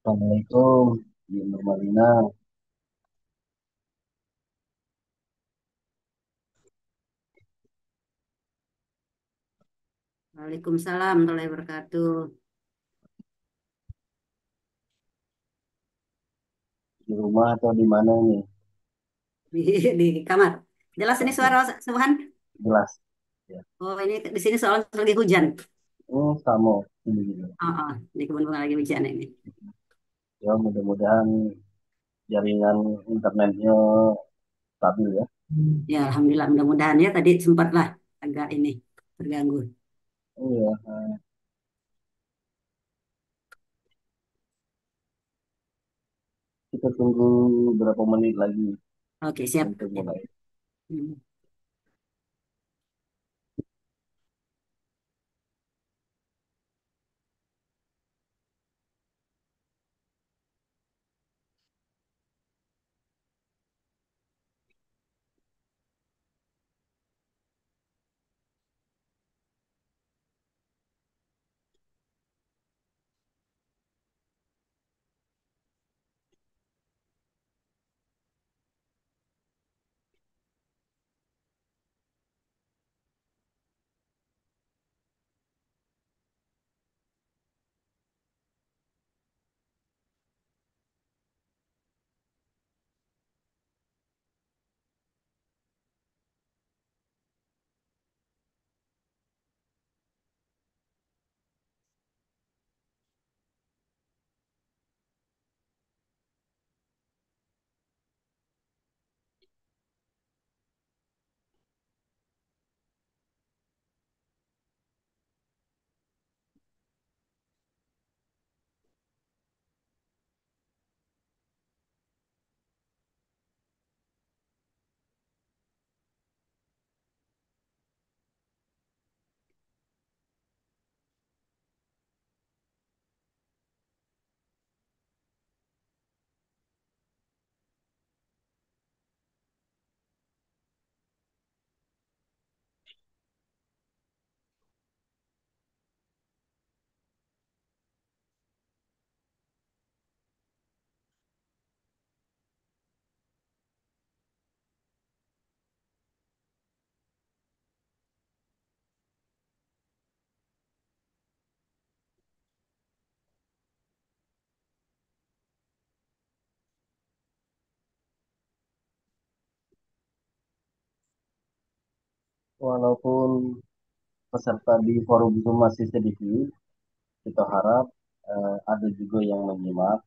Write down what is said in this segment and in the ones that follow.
Assalamualaikum, Ibu Nurmalina. Waalaikumsalam warahmatullahi wabarakatuh. Di rumah atau di mana nih? Di kamar. Jelas ini suara Subhan? Jelas. Ya. Oh, ini di sini soalnya lagi hujan. Sama ini juga. Oh, di kebun bunga lagi hujan ini. Ya, mudah-mudahan jaringan internetnya stabil ya. Ya, alhamdulillah mudah-mudahan ya tadi sempat lah agak ini terganggu. Iya, kita tunggu berapa menit lagi Oke, siap. untuk Ya. mulai. Hmm. Walaupun peserta di forum itu masih sedikit, kita harap ada juga yang menyimak.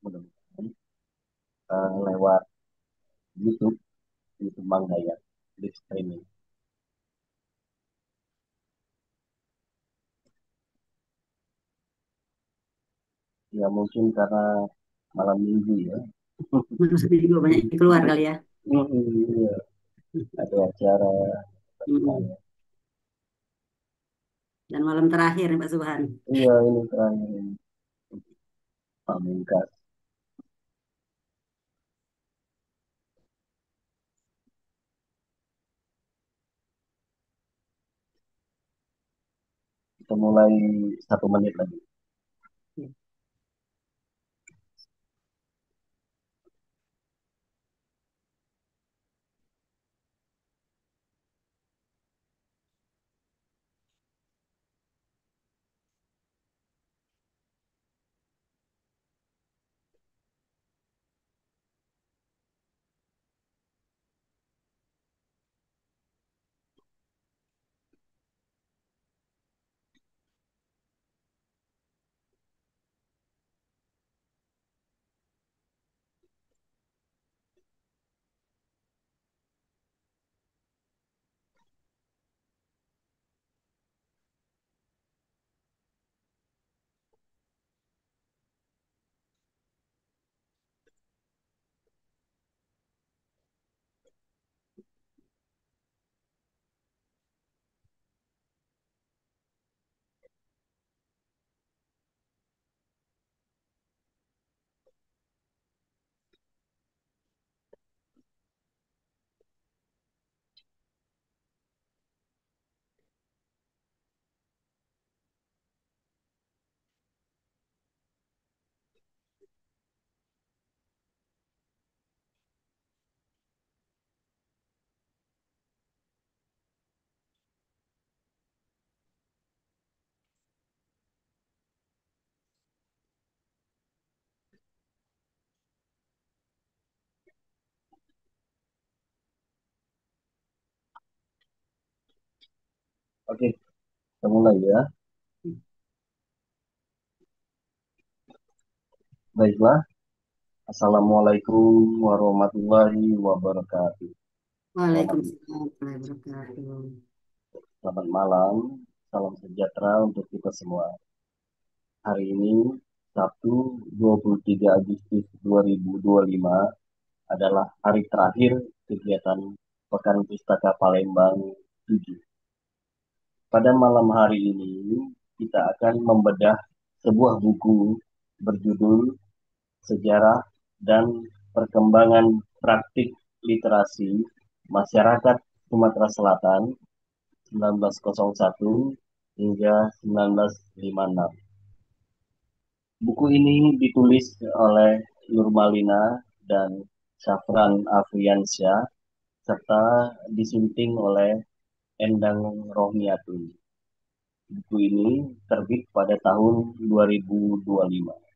Mudah-mudahan lewat YouTube, YouTube Mangga ya, di streaming. Ya mungkin karena malam minggu ya. Maksudnya juga banyak yang keluar kali ya. Iya, ada acara Mm-mm. semuanya. Dan malam terakhir nih Pak Subhan. Iya, ini terakhir ini pamungkas. Kita mulai 1 menit lagi. Oke, kita mulai ya. Baiklah. Assalamualaikum warahmatullahi wabarakatuh. Selamat, Waalaikumsalam warahmatullahi wabarakatuh. selamat malam. Salam sejahtera untuk kita semua. Hari ini, Sabtu 23 Agustus 2025 adalah hari terakhir kegiatan Pekan Pustaka Palembang 7. Pada malam hari ini, kita akan membedah sebuah buku berjudul Sejarah dan Perkembangan Praktik Literasi Masyarakat Sumatera Selatan 1901 hingga 1956. Buku ini ditulis oleh Nurmalina dan Syafran Afriansyah serta disunting oleh Endang Rohmiatun. Buku ini terbit pada tahun 2025.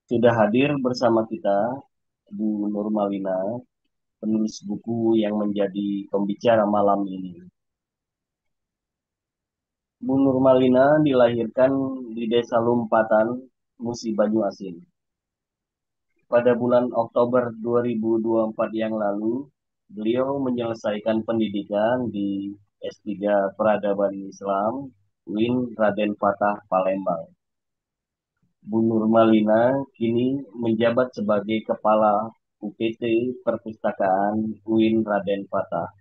Sudah hadir bersama kita Bu Nurmalina, penulis buku yang menjadi pembicara malam ini. Bu Nurmalina dilahirkan di Desa Lumpatan, Musi Banyuasin. Pada bulan Oktober 2024 yang lalu, beliau menyelesaikan pendidikan di S3 Peradaban Islam UIN Raden Fatah Palembang. Bu Nurmalina kini menjabat sebagai Kepala UPT Perpustakaan UIN Raden Fatah.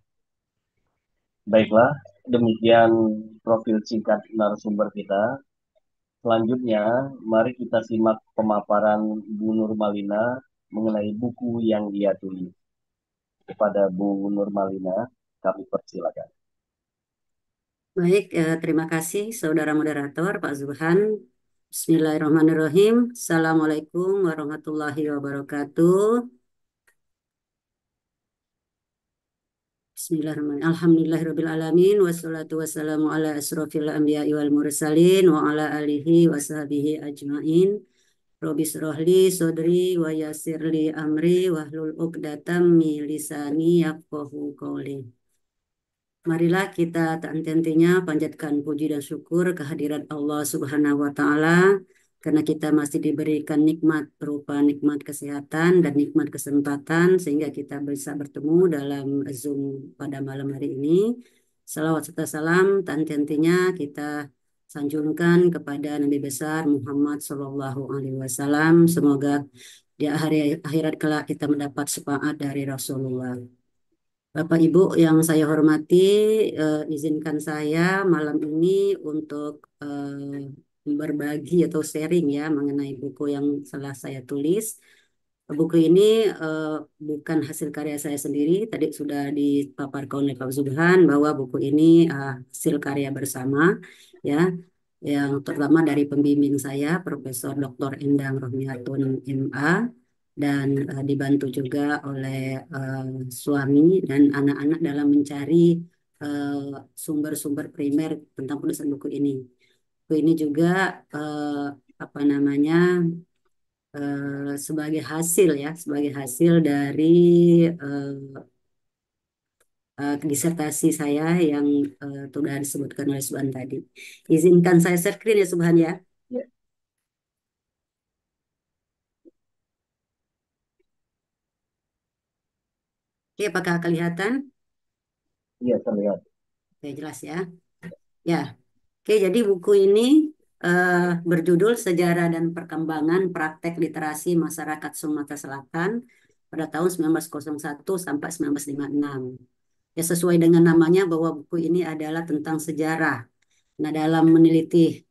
Baiklah, demikian profil singkat narasumber kita. Selanjutnya, mari kita simak pemaparan Bu Nurmalina mengenai buku yang ia tulis. Kepada Bu Nurmalina, kami persilakan. Baik, terima kasih saudara moderator Pak Zuhan. Bismillahirrahmanirrahim. Assalamualaikum warahmatullahi wabarakatuh. Bismillahirrahmanirrahim. Alhamdulillahirabbil alamin wassalatu wassalamu ala asrofil anbiya'i wal mursalin wa ala alihi wa sahbihi ajmain. Robi srohli sodri wa yasirli amri wahlul uqdatam min lisani yafqahu qawli. Marilah kita tak henti-hentinya panjatkan puji dan syukur kehadirat Allah Subhanahu wa taala karena kita masih diberikan nikmat berupa nikmat kesehatan dan nikmat kesempatan sehingga kita bisa bertemu dalam Zoom pada malam hari ini. Salawat serta salam tak henti-hentinya kita sanjungkan kepada Nabi besar Muhammad Sallallahu Alaihi Wasallam. Semoga di akhirat kelak kita mendapat syafaat dari Rasulullah. Bapak Ibu yang saya hormati, izinkan saya malam ini untuk berbagi atau sharing ya mengenai buku yang telah saya tulis. Buku ini eh, bukan hasil karya saya sendiri. Tadi sudah dipaparkan oleh Pak Zubhan bahwa buku ini hasil karya bersama ya, yang terutama dari pembimbing saya, Profesor Dr. Endang Rohmiatun MA, dan dibantu juga oleh eh, suami dan anak-anak dalam mencari eh, sumber-sumber primer tentang penulisan buku ini. Buku ini juga eh, apa namanya sebagai hasil ya, sebagai hasil dari eh, disertasi saya yang sudah disebutkan oleh Subhan tadi. Izinkan saya share screen ya Subhan ya. Ya, Oke, apakah kelihatan? iya terlihat. Oke, jelas ya. Ya, oke, jadi buku ini eh, berjudul Sejarah dan Perkembangan Praktek Literasi Masyarakat Sumatera Selatan pada tahun 1901 sampai 1956. Ya, sesuai dengan namanya bahwa buku ini adalah tentang sejarah. Nah, dalam meneliti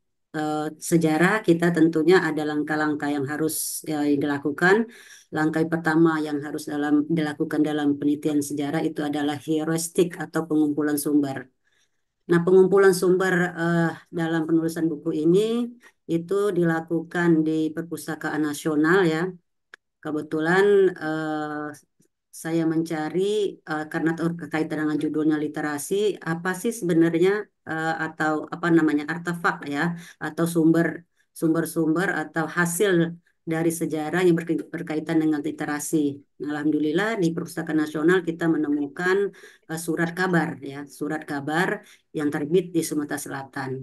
sejarah kita tentunya ada langkah-langkah yang harus dilakukan. Langkah pertama yang harus dilakukan dalam penelitian sejarah itu adalah heuristik atau pengumpulan sumber. Nah, pengumpulan sumber dalam penulisan buku ini itu dilakukan di Perpustakaan Nasional ya. Kebetulan saya mencari karena terkaitan dengan judulnya literasi, apa sih sebenarnya atau apa namanya artefak ya atau sumber-sumber atau hasil dari sejarah yang berkaitan dengan literasi. Nah, Alhamdulillah di Perpustakaan Nasional kita menemukan surat kabar ya, surat kabar yang terbit di Sumatera Selatan.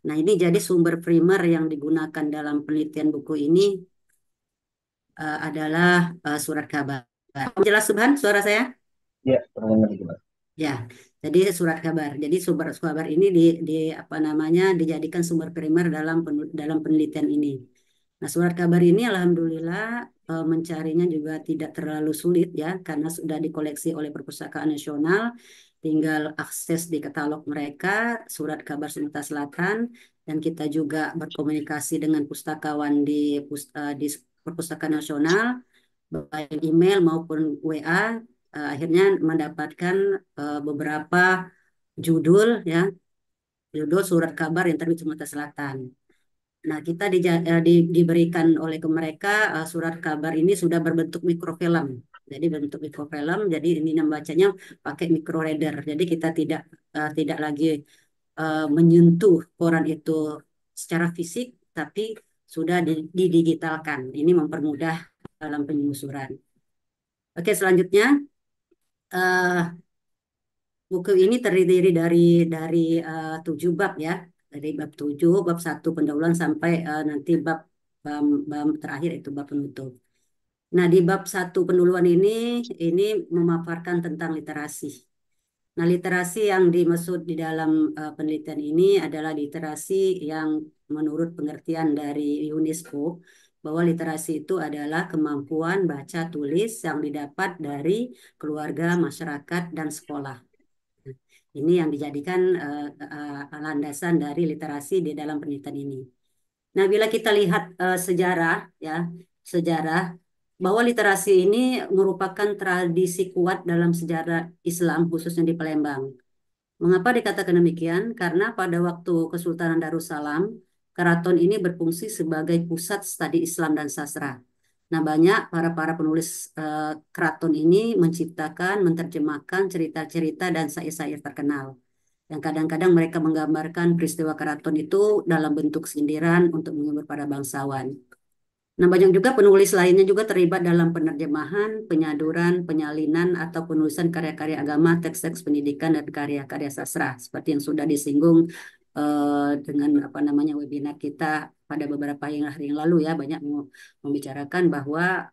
Nah, ini jadi sumber primer yang digunakan dalam penelitian buku ini adalah surat kabar. Jelas Subhan suara saya? Ya, terdengar jelas. Ya, jadi surat kabar. Jadi sumber kabar ini di apa namanya dijadikan sumber primer dalam penelitian ini. Nah, surat kabar ini alhamdulillah mencarinya juga tidak terlalu sulit ya karena sudah dikoleksi oleh Perpustakaan Nasional. Tinggal akses di katalog mereka, surat kabar Sumatera Selatan, dan kita juga berkomunikasi dengan pustakawan di Perpustakaan Nasional, baik email maupun WA, akhirnya mendapatkan beberapa judul ya, judul surat kabar yang terbit Sumatera Selatan. Nah, kita diberikan oleh ke mereka surat kabar ini sudah berbentuk mikrofilm. Jadi berbentuk mikrofilm, jadi ini membacanya pakai microreader. Jadi kita tidak lagi menyentuh koran itu secara fisik, tapi sudah didigitalkan. Ini mempermudah dalam penelusuran. Oke, selanjutnya eh, buku ini terdiri dari 7 bab ya, dari bab 7, bab 1 pendahuluan sampai nanti bab terakhir itu bab penutup. Nah, di bab 1 pendahuluan ini memaparkan tentang literasi. Nah, literasi yang dimaksud di dalam penelitian ini adalah literasi yang menurut pengertian dari UNESCO bahwa literasi itu adalah kemampuan baca tulis yang didapat dari keluarga, masyarakat, dan sekolah. Ini yang dijadikan landasan dari literasi di dalam penelitian ini. Nah, bila kita lihat sejarah, ya, sejarah bahwa literasi ini merupakan tradisi kuat dalam sejarah Islam, khususnya di Palembang. Mengapa dikatakan demikian? Karena pada waktu Kesultanan Darussalam, keraton ini berfungsi sebagai pusat studi Islam dan sastra. Nah, banyak para penulis keraton ini menciptakan, menerjemahkan cerita-cerita dan syair-syair terkenal. Yang kadang-kadang mereka menggambarkan peristiwa keraton itu dalam bentuk sindiran untuk menghibur para bangsawan. Nah, banyak juga penulis lainnya juga terlibat dalam penerjemahan, penyaduran, penyalinan, atau penulisan karya-karya agama, teks-teks pendidikan, dan karya-karya sastra, seperti yang sudah disinggung dengan apa namanya webinar kita pada beberapa hari yang lalu ya, banyak membicarakan bahwa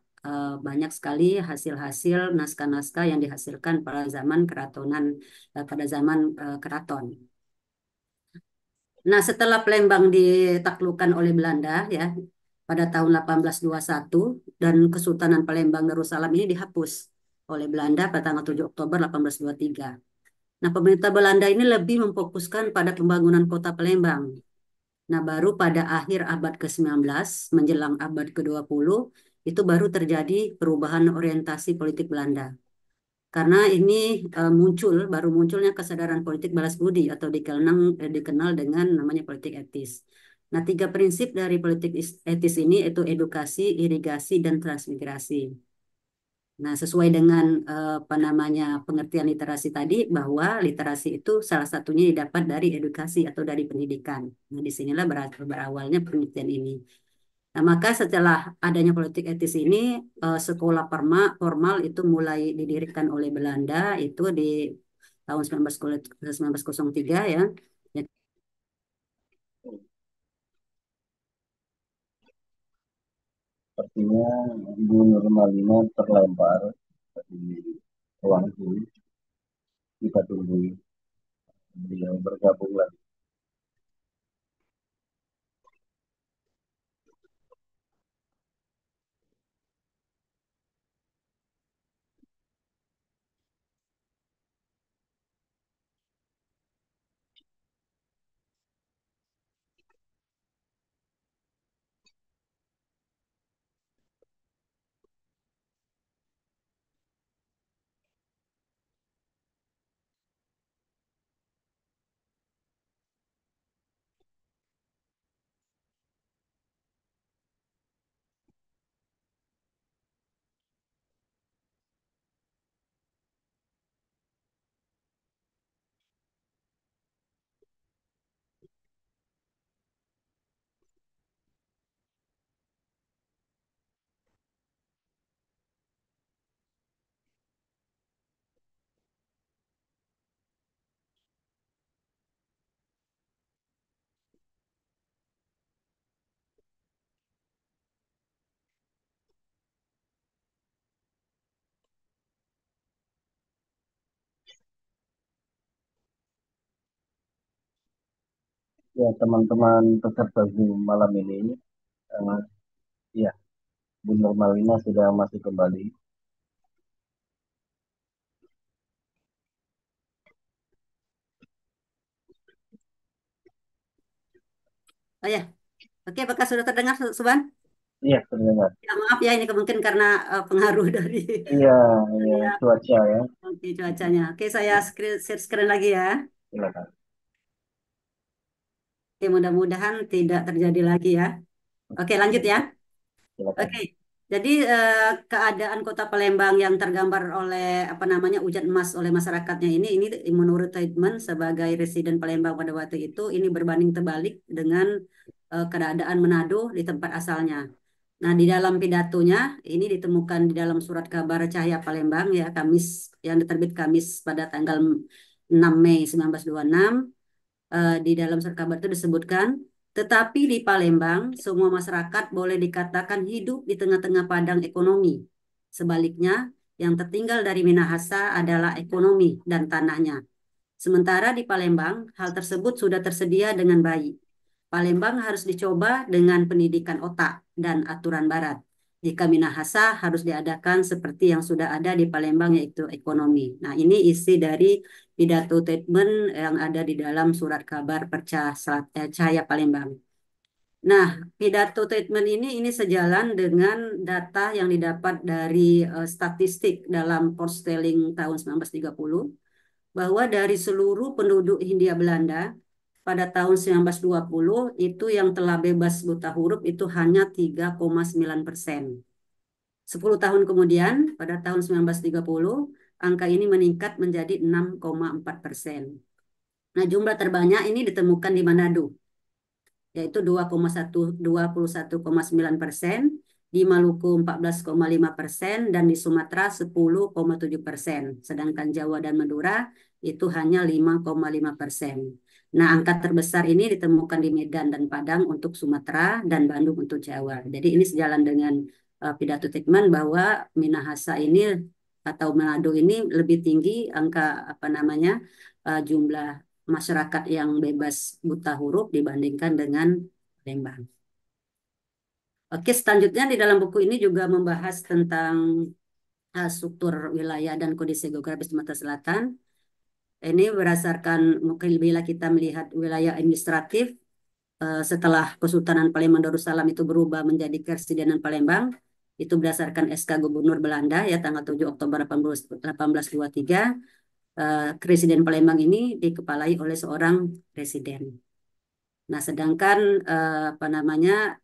banyak sekali hasil-hasil naskah-naskah yang dihasilkan pada zaman keratonan, pada zaman keraton. Nah, setelah Palembang ditaklukkan oleh Belanda ya pada tahun 1821 dan Kesultanan Palembang Darussalam ini dihapus oleh Belanda pada tanggal 7 Oktober 1823. Nah, pemerintah Belanda ini lebih memfokuskan pada pembangunan kota Palembang. Nah, baru pada akhir abad ke-19 menjelang abad ke-20 itu baru terjadi perubahan orientasi politik Belanda. Karena ini baru munculnya kesadaran politik balas budi atau dikenal dengan namanya politik etis. Nah, 3 prinsip dari politik etis ini yaitu edukasi, irigasi, dan transmigrasi. Nah, sesuai dengan apa namanya pengertian literasi tadi bahwa literasi itu salah satunya didapat dari edukasi atau dari pendidikan. Nah, disinilah berawalnya penelitian ini. Nah, maka setelah adanya politik etis ini, sekolah formal itu mulai didirikan oleh Belanda itu di tahun 1903 ya. Ya, Sepertinya Ibu Nurmalina terlempar di ruang Zoom. Kita tunggu beliau bergabung lagi. Ya, teman-teman peserta Zoom malam ini, eh, ya, Bu Nurmalina sudah masuk kembali. Oh ya, oke, apakah sudah terdengar, Suban? Iya, terdengar. Ya, maaf ya, ini mungkin karena pengaruh dari Iya, iya, ya, cuaca ya. oke, cuacanya. Oke, saya share screen lagi ya. Silakan. Oke, mudah-mudahan tidak terjadi lagi ya. Oke, lanjut ya. Silakan. Oke, jadi keadaan Kota Palembang yang tergambar oleh apa namanya hujan emas oleh masyarakatnya ini menurut statement sebagai residen Palembang pada waktu itu ini berbanding terbalik dengan keadaan Manado di tempat asalnya. Nah, di dalam pidatonya ini ditemukan di dalam surat kabar Cahaya Palembang ya Kamis yang diterbit Kamis pada tanggal 6 Mei 1926 di dalam surat kabar itu disebutkan, tetapi di Palembang semua masyarakat boleh dikatakan hidup di tengah-tengah padang ekonomi. Sebaliknya, yang tertinggal dari Minahasa adalah ekonomi dan tanahnya. Sementara di Palembang, hal tersebut sudah tersedia dengan baik. Palembang harus dicoba dengan pendidikan otak dan aturan barat. Jika Minahasa harus diadakan seperti yang sudah ada di Palembang yaitu ekonomi. Nah, ini isi dari pidato statement yang ada di dalam surat kabar Cahaya Palembang. Nah, pidato statement ini sejalan dengan data yang didapat dari statistik dalam Porstelling tahun 1930 bahwa dari seluruh penduduk Hindia Belanda pada tahun 1920 itu yang telah bebas buta huruf itu hanya 3,9%. 10 tahun kemudian pada tahun 1930 angka ini meningkat menjadi 6,4%. Nah, jumlah terbanyak ini ditemukan di Manado yaitu 21,9%, di Maluku 14,5% dan di Sumatera 10,7%. Sedangkan Jawa dan Madura itu hanya 5,5%. Nah, angka terbesar ini ditemukan di Medan dan Padang untuk Sumatera dan Bandung untuk Jawa. Jadi ini sejalan dengan pidato Tikman bahwa Minahasa ini atau Manado ini lebih tinggi angka apa namanya jumlah masyarakat yang bebas buta huruf dibandingkan dengan Palembang. Oke, selanjutnya di dalam buku ini juga membahas tentang struktur wilayah dan kondisi geografis Sumatera Selatan. Ini berdasarkan mungkin bila kita melihat wilayah administratif setelah Kesultanan Palembang Darussalam itu berubah menjadi Keresidenan Palembang, itu berdasarkan SK Gubernur Belanda ya tanggal 7 Oktober 1823. Presiden Palembang ini dikepalai oleh seorang presiden. Nah, sedangkan apa namanya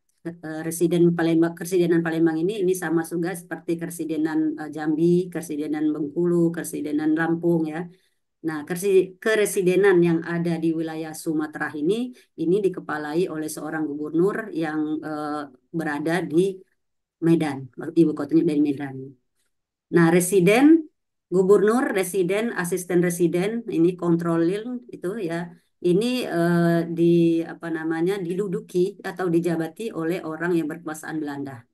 residen Palembang, Keresidenan Palembang ini sama juga seperti Keresidenan Jambi, Keresidenan Bengkulu, Keresidenan Lampung ya. Nah, keresidenan yang ada di wilayah Sumatera ini dikepalai oleh seorang gubernur yang berada di Medan, ibu kotanya dari Medan. Nah, residen, gubernur, residen, asisten residen, ini controlling itu ya, ini di apa namanya diduduki atau dijabati oleh orang yang berkekuasaan Belanda.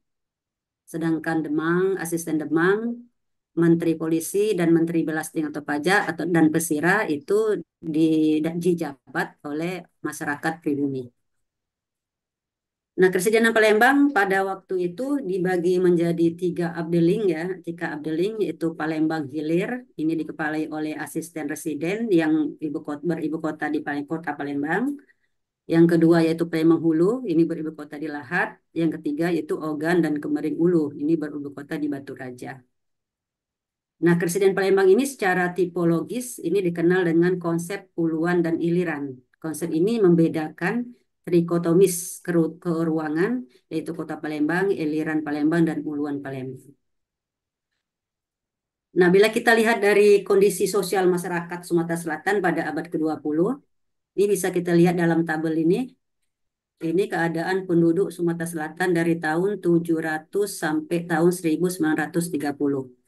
Sedangkan Demang, asisten Demang, Menteri Polisi dan Menteri Belasting atau Pajak atau dan Pesira itu di, dijabat oleh masyarakat pribumi. Nah, Keresidenan Palembang pada waktu itu dibagi menjadi 3 abdeling ya. 3 abdeling yaitu Palembang Hilir, ini dikepalai oleh asisten residen yang beribu kota di Kota Palembang. Yang kedua yaitu Palembang Hulu, ini beribu kota di Lahat. Yang ketiga yaitu Ogan dan Kemering Ulu, ini beribu kota di Batu Raja. Nah, Keresidenan Palembang ini secara tipologis ini dikenal dengan konsep uluan dan iliran. Konsep ini membedakan trikotomis keruangan, yaitu Kota Palembang, Iliran Palembang, dan Uluan Palembang. Nah, bila kita lihat dari kondisi sosial masyarakat Sumatera Selatan pada abad ke-20, ini bisa kita lihat dalam tabel ini. Ini keadaan penduduk Sumatera Selatan dari tahun 700 sampai tahun 1930.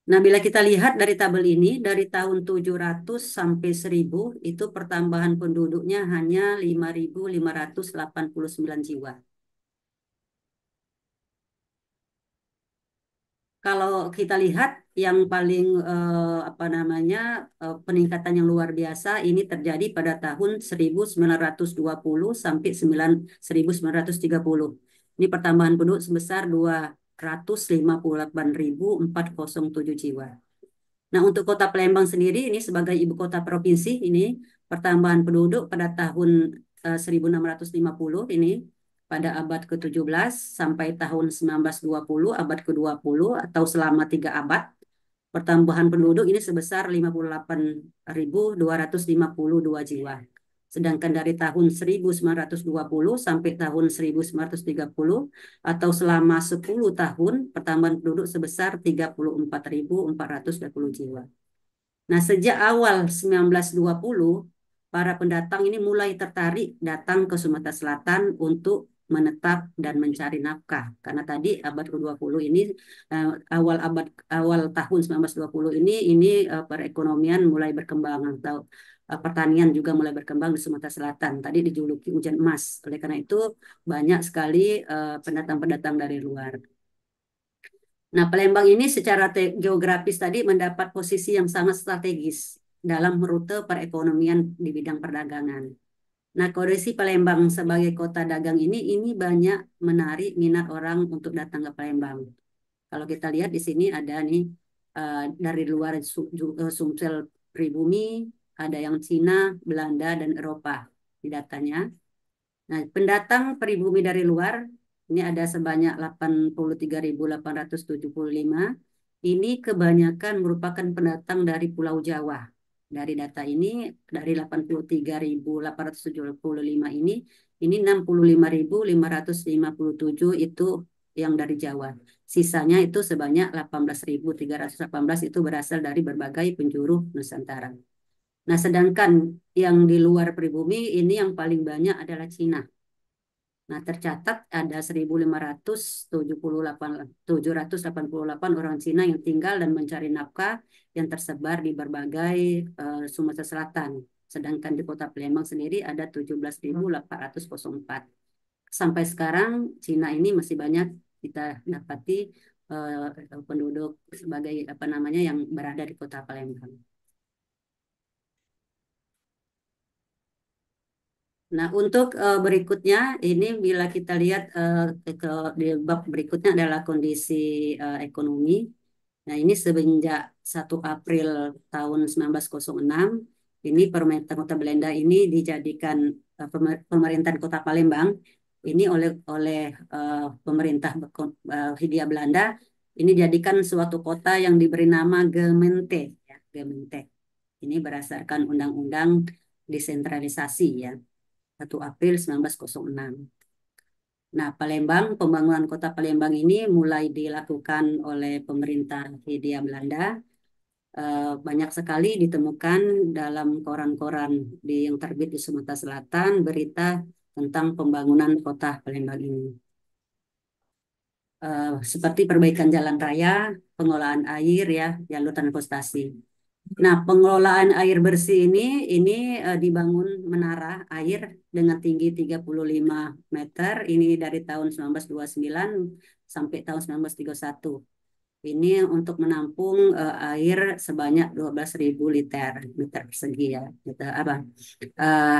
Nah, bila kita lihat dari tabel ini, dari tahun 700 sampai 1000, itu pertambahan penduduknya hanya 5.589 jiwa. Kalau kita lihat yang paling apa namanya peningkatan yang luar biasa ini terjadi pada tahun 1920 sampai 1930. Ini pertambahan penduduk sebesar 258.407 jiwa. Nah, untuk Kota Palembang sendiri ini sebagai ibu kota provinsi ini pertambahan penduduk pada tahun 1650 ini pada abad ke-17 sampai tahun 1920 abad ke-20 atau selama 3 abad pertambahan penduduk ini sebesar 58.252 jiwa. Sedangkan dari tahun 1920 sampai tahun 1930 atau selama 10 tahun pertambahan penduduk sebesar 34.420 jiwa. Nah, sejak awal 1920, para pendatang ini mulai tertarik datang ke Sumatera Selatan untuk menetap dan mencari nafkah. Karena tadi abad ke-20 ini, eh, awal tahun 1920 ini perekonomian mulai berkembang atau pertanian juga mulai berkembang di Sumatera Selatan. Tadi dijuluki hujan emas. Oleh karena itu, banyak sekali pendatang-pendatang dari luar. Nah, Palembang ini secara geografis tadi mendapat posisi yang sangat strategis dalam rute perekonomian di bidang perdagangan. Nah, kondisi Palembang sebagai kota dagang ini banyak menarik minat orang untuk datang ke Palembang. Kalau kita lihat di sini ada nih dari luar Sumsel pribumi, ada yang Cina, Belanda, dan Eropa di datanya. Nah, pendatang pribumi dari luar ini ada sebanyak 83.875. Ini kebanyakan merupakan pendatang dari Pulau Jawa. Dari data ini dari 83.875 ini 65.557 itu yang dari Jawa. Sisanya itu sebanyak 18.318 itu berasal dari berbagai penjuru Nusantara. Nah, sedangkan yang di luar pribumi ini yang paling banyak adalah Cina. Nah, tercatat ada 788 orang Cina yang tinggal dan mencari nafkah yang tersebar di berbagai Sumatera Selatan. Sedangkan di Kota Palembang sendiri ada 17.804. Sampai sekarang Cina ini masih banyak kita dapati penduduk sebagai apa namanya yang berada di Kota Palembang. Nah, untuk berikutnya ini bila kita lihat di bab berikutnya adalah kondisi ekonomi. Nah, ini semenjak 1 April tahun 1906 ini pemerintah Kota Belanda ini dijadikan pemerintahan Kota Palembang ini oleh pemerintah Hindia Belanda ini jadikan suatu kota yang diberi nama Gemeente ya, Gemeente. Ini berdasarkan undang-undang desentralisasi ya. 1 April 1906. Nah, pembangunan kota Palembang ini mulai dilakukan oleh pemerintah Hindia Belanda. Banyak sekali ditemukan dalam koran-koran yang terbit di Sumatera Selatan berita tentang pembangunan kota Palembang ini. Seperti perbaikan jalan raya, pengolahan air ya, jalur transportasi. Nah, pengelolaan air bersih ini dibangun menara air dengan tinggi 35 meter. Ini dari tahun 1929 sampai tahun 1931. Ini untuk menampung air sebanyak 12.000 meter persegi ya. Gitu, apa? Eh,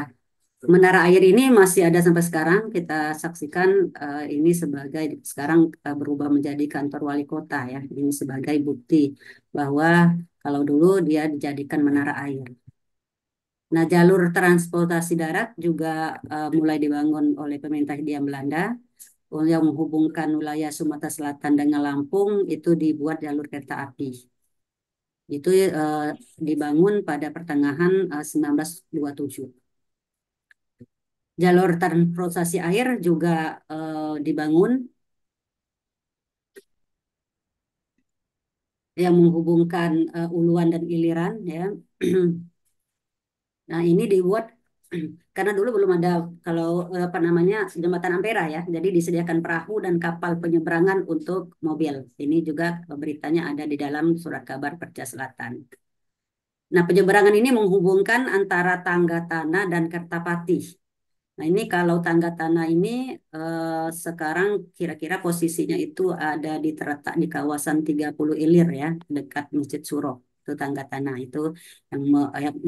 Menara air ini masih ada sampai sekarang. Kita saksikan ini sebagai sekarang berubah menjadi kantor wali kota ya. Ini sebagai bukti bahwa kalau dulu dia dijadikan menara air. Nah, jalur transportasi darat juga mulai dibangun oleh pemerintah Hindia Belanda yang menghubungkan wilayah Sumatera Selatan dengan Lampung itu dibuat jalur kereta api. Itu dibangun pada pertengahan 1927. Jalur transportasi air juga dibangun yang menghubungkan Uluan dan Iliran ya. Nah, ini dibuat karena dulu belum ada kalau apa namanya jembatan Ampera ya. Jadi disediakan perahu dan kapal penyeberangan untuk mobil. Ini juga beritanya ada di dalam surat kabar Perca Selatan. Nah, penyeberangan ini menghubungkan antara Tangga Tanah dan Kertapati. Nah, ini kalau tangga tanah ini sekarang kira-kira posisinya itu ada terletak di kawasan 30 Ilir ya, dekat Masjid Suro. Itu tangga tanah itu yang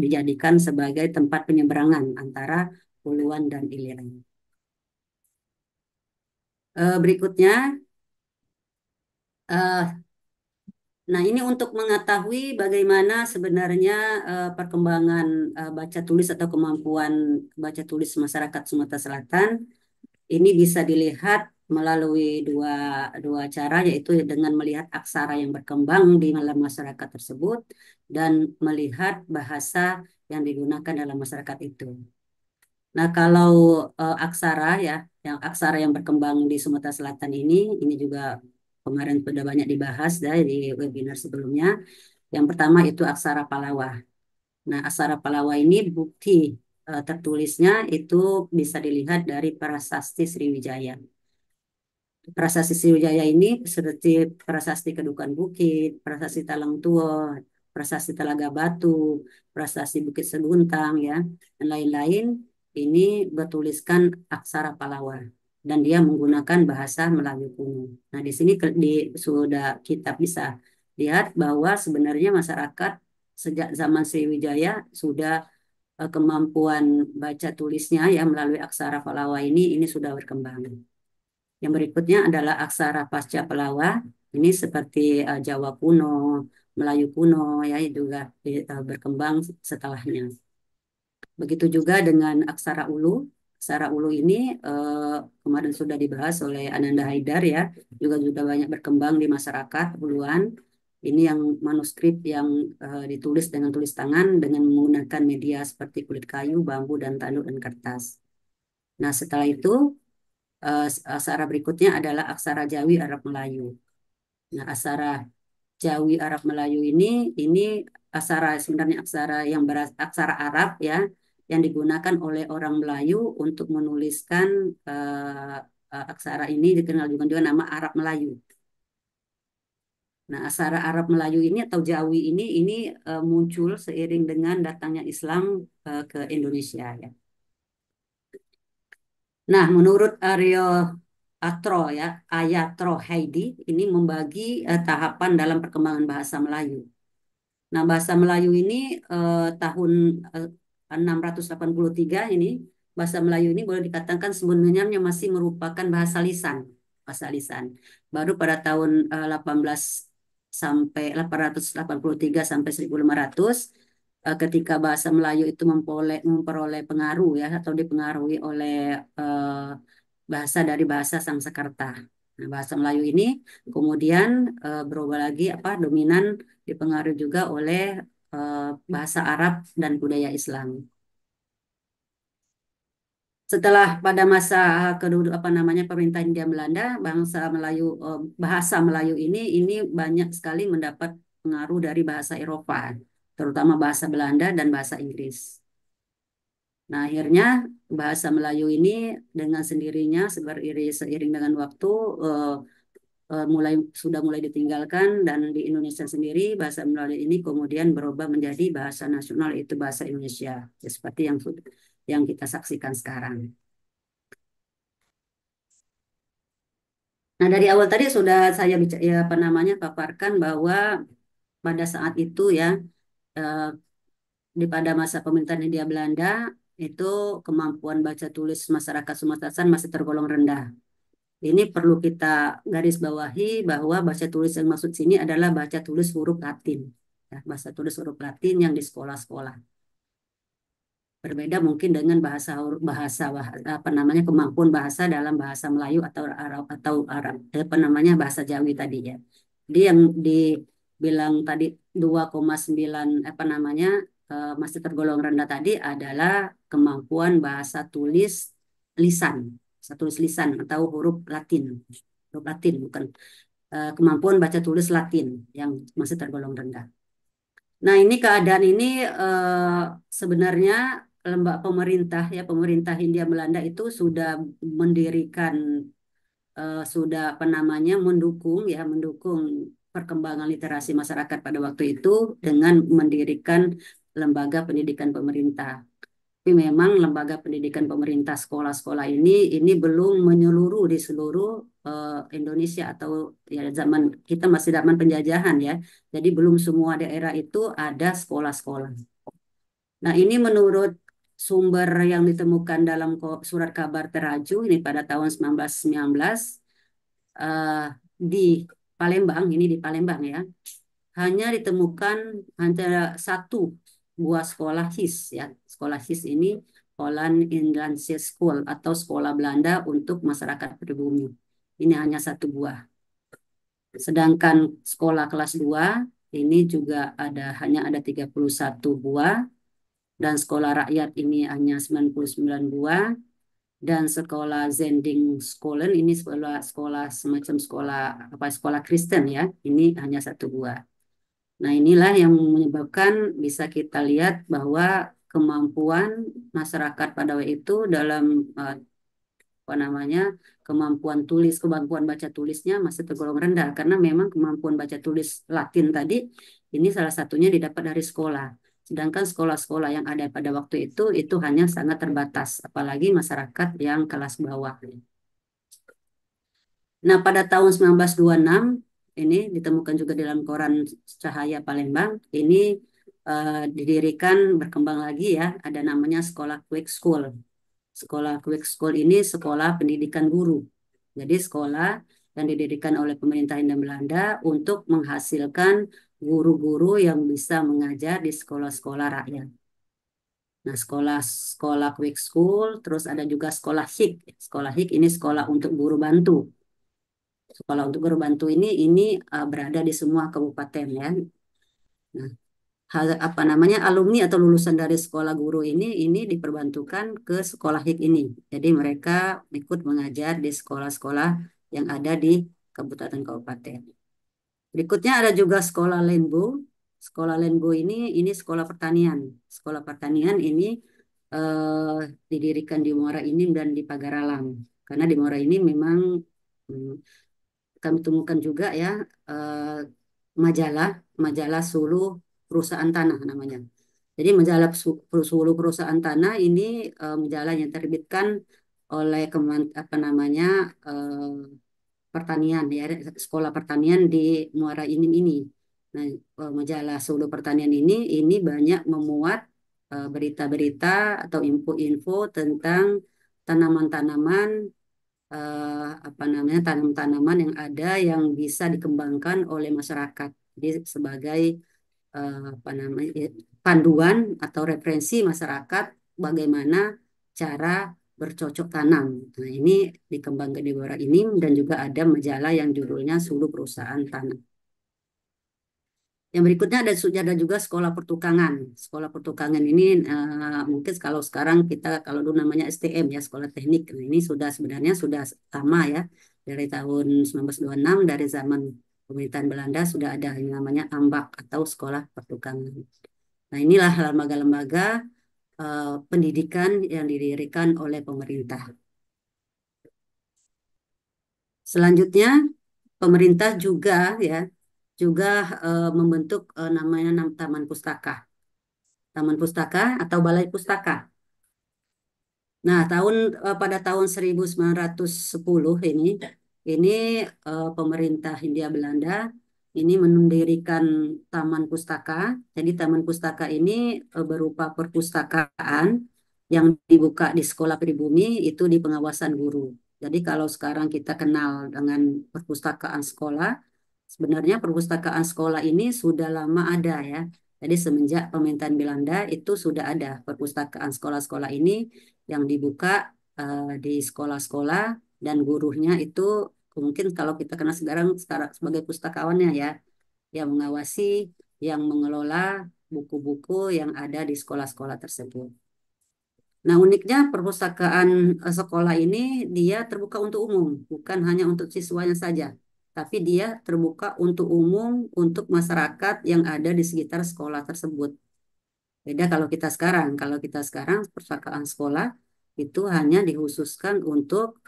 dijadikan sebagai tempat penyeberangan antara Puluhan dan Ilir. Berikutnya, eh, nah ini untuk mengetahui bagaimana sebenarnya perkembangan baca tulis atau kemampuan baca tulis masyarakat Sumatera Selatan. Ini bisa dilihat melalui dua, dua cara, yaitu dengan melihat aksara yang berkembang di dalam masyarakat tersebut dan melihat bahasa yang digunakan dalam masyarakat itu. Nah, kalau aksara ya, yang aksara yang berkembang di Sumatera Selatan ini juga kemarin sudah banyak dibahas di webinar sebelumnya. Yang pertama itu aksara Palawa. Nah, aksara Palawa ini bukti tertulisnya itu bisa dilihat dari Prasasti Sriwijaya. Prasasti Sriwijaya ini seperti Prasasti Kedukan Bukit, Prasasti Talang Tua, Prasasti Telaga Batu, Prasasti Bukit Seguntang ya, dan lain-lain ini bertuliskan aksara Palawa dan dia menggunakan bahasa Melayu kuno. Nah, di sini sudah kita bisa lihat bahwa sebenarnya masyarakat sejak zaman Sriwijaya sudah kemampuan baca tulisnya ya melalui aksara Palawa ini sudah berkembang. Yang berikutnya adalah aksara pasca Pelawa. Ini seperti Jawa kuno, Melayu kuno ya juga berkembang setelahnya. Begitu juga dengan aksara Ulu. Aksara Ulu ini kemarin sudah dibahas oleh Ananda Haidar ya, juga sudah banyak berkembang di masyarakat Uluan. Ini yang manuskrip yang ditulis dengan tulis tangan dengan menggunakan media seperti kulit kayu, bambu, dan tanduk dan kertas. Nah, setelah itu aksara berikutnya adalah aksara Jawi Arab Melayu. Nah, aksara Jawi Arab Melayu ini aksara sebenarnya aksara yang aksara Arab ya yang digunakan oleh orang Melayu untuk menuliskan aksara ini dikenal juga nama Arab Melayu. Nah, aksara Arab Melayu ini atau Jawi ini muncul seiring dengan datangnya Islam ke Indonesia ya. Nah, menurut Aryo Atro ya, Ayatro Heidi ini membagi tahapan dalam perkembangan bahasa Melayu. Nah, bahasa Melayu ini tahun 683 ini bahasa Melayu ini boleh dikatakan sebenarnya masih merupakan bahasa lisan, bahasa lisan. Baru pada tahun 18 sampai 883 sampai 1500 ketika bahasa Melayu itu memperoleh pengaruh ya atau dipengaruhi oleh bahasa dari bahasa Sanskerta. Nah, bahasa Melayu ini kemudian berubah lagi dominan dipengaruhi juga oleh bahasa Arab dan budaya Islam. Setelah pada masa kedua pemerintah Hindia Belanda, bahasa Melayu ini banyak sekali mendapat pengaruh dari bahasa Eropa, terutama bahasa Belanda dan bahasa Inggris. Nah, akhirnya bahasa Melayu ini dengan sendirinya seiring dengan waktu eh, sudah mulai ditinggalkan dan di Indonesia sendiri bahasa Melayu ini kemudian berubah menjadi bahasa nasional yaitu bahasa Indonesia ya, seperti yang kita saksikan sekarang. Nah, dari awal tadi sudah saya ya, paparkan bahwa pada saat itu ya eh, pada masa pemerintahan Hindia Belanda itu kemampuan baca tulis masyarakat Sumatera Selatan masih tergolong rendah. Ini perlu kita garis bawahi bahwa baca tulis yang maksud sini adalah baca tulis huruf Latin. Ya, bahasa tulis huruf Latin yang di sekolah-sekolah. Berbeda mungkin dengan bahasa kemampuan bahasa dalam bahasa Melayu atau bahasa Jawi tadi ya. Jadi yang dibilang tadi 2,9 masih tergolong rendah tadi adalah kemampuan bahasa tulis lisan, bahasa tulis lisan atau huruf Latin bukan kemampuan baca tulis Latin yang masih tergolong rendah. Nah, ini keadaan ini sebenarnya pemerintah Hindia Belanda itu sudah mendirikan mendukung perkembangan literasi masyarakat pada waktu itu dengan mendirikan lembaga pendidikan pemerintah. Tapi memang lembaga pendidikan pemerintah sekolah-sekolah ini belum menyeluruh di seluruh Indonesia atau ya zaman kita masih zaman penjajahan ya. Jadi belum semua daerah itu ada sekolah-sekolah. Nah, ini menurut sumber yang ditemukan dalam surat kabar Teraju ini pada tahun 1919 eh, di Palembang, ini di Palembang ya, hanya ditemukan hanya satu buah sekolah HIS ya. Sekolah HIS ini Holland Inlandse School atau sekolah Belanda untuk masyarakat pribumi. Ini hanya satu buah. Sedangkan sekolah kelas 2 ini juga hanya ada 31 buah dan sekolah rakyat ini hanya 99 buah dan sekolah Zending Scholen ini sekolah sekolah semacam sekolah apa sekolah Kristen ya. Ini hanya satu buah. Nah, inilah yang menyebabkan bisa kita lihat bahwa kemampuan masyarakat pada waktu itu dalam apa namanya kemampuan baca tulisnya masih tergolong rendah karena memang kemampuan baca tulis Latin tadi ini salah satunya didapat dari sekolah. Sedangkan sekolah-sekolah yang ada pada waktu itu hanya sangat terbatas, apalagi masyarakat yang kelas bawah. Nah, pada tahun 1926 ini ditemukan juga di dalam koran Cahaya Palembang, ini didirikan berkembang lagi ya, ada namanya Sekolah Quick School. Sekolah Quick School ini sekolah pendidikan guru. Jadi sekolah yang didirikan oleh pemerintah Hindia Belanda untuk menghasilkan guru-guru yang bisa mengajar di sekolah-sekolah rakyat. Nah, sekolah Quick School, terus ada juga sekolah HIK. Sekolah HIK ini sekolah untuk guru bantu. Sekolah untuk guru bantu ini berada di semua kabupaten ya. Nah, apa namanya alumni atau lulusan dari sekolah guru ini diperbantukan ke sekolah HIK ini. Jadi mereka ikut mengajar di sekolah-sekolah yang ada di kabupaten-kabupaten. Berikutnya ada juga sekolah Lenbo. Sekolah Lenbo ini sekolah pertanian. Sekolah pertanian ini eh, didirikan di Muara Enim dan di Pagaralam. Karena di Muara Enim memang hmm, kami temukan juga ya eh, majalah majalah Sulu Perusahaan Tanah namanya. Jadi majalah Sulu Perusahaan Tanah ini majalah yang terbitkan oleh apa namanya eh, pertanian ya sekolah pertanian di Muara Enim ini. Nah, majalah Sulu Pertanian ini banyak memuat berita-berita atau info-info tentang tanaman-tanaman apa namanya tanam-tanaman yang ada yang bisa dikembangkan oleh masyarakat. Jadi sebagai apa namanya panduan atau referensi masyarakat bagaimana cara bercocok tanam. Nah, ini dikembangkan di bawah ini dan juga ada majalah yang judulnya Sulu Perusahaan Tanam. Yang berikutnya ada juga sekolah pertukangan. Sekolah pertukangan ini mungkin kalau sekarang kita kalau dulu namanya STM ya, sekolah teknik. Nah, ini sebenarnya sudah lama ya. Dari tahun 1926 dari zaman pemerintahan Belanda sudah ada yang namanya AMBAK atau sekolah pertukangan. Nah, inilah lembaga-lembaga pendidikan yang didirikan oleh pemerintah. Selanjutnya, pemerintah juga membentuk namanya Taman Pustaka. Taman Pustaka atau Balai Pustaka. Nah, pada tahun 1910 ini pemerintah Hindia Belanda ini mendirikan Taman Pustaka. Jadi Taman Pustaka ini berupa perpustakaan yang dibuka di sekolah pribumi itu di pengawasan guru. Jadi kalau sekarang kita kenal dengan perpustakaan sekolah, sebenarnya perpustakaan sekolah ini sudah lama ada ya. Jadi semenjak pemerintahan Belanda itu sudah ada perpustakaan sekolah-sekolah ini yang dibuka di sekolah-sekolah dan gurunya itu mungkin kalau kita kenal sekarang sebagai pustakawannya ya, yang mengawasi, yang mengelola buku-buku yang ada di sekolah-sekolah tersebut. Nah, uniknya perpustakaan sekolah ini dia terbuka untuk umum, bukan hanya untuk siswanya saja, tapi dia terbuka untuk umum untuk masyarakat yang ada di sekitar sekolah tersebut. Beda kalau kita sekarang perpustakaan sekolah itu hanya dikhususkan untuk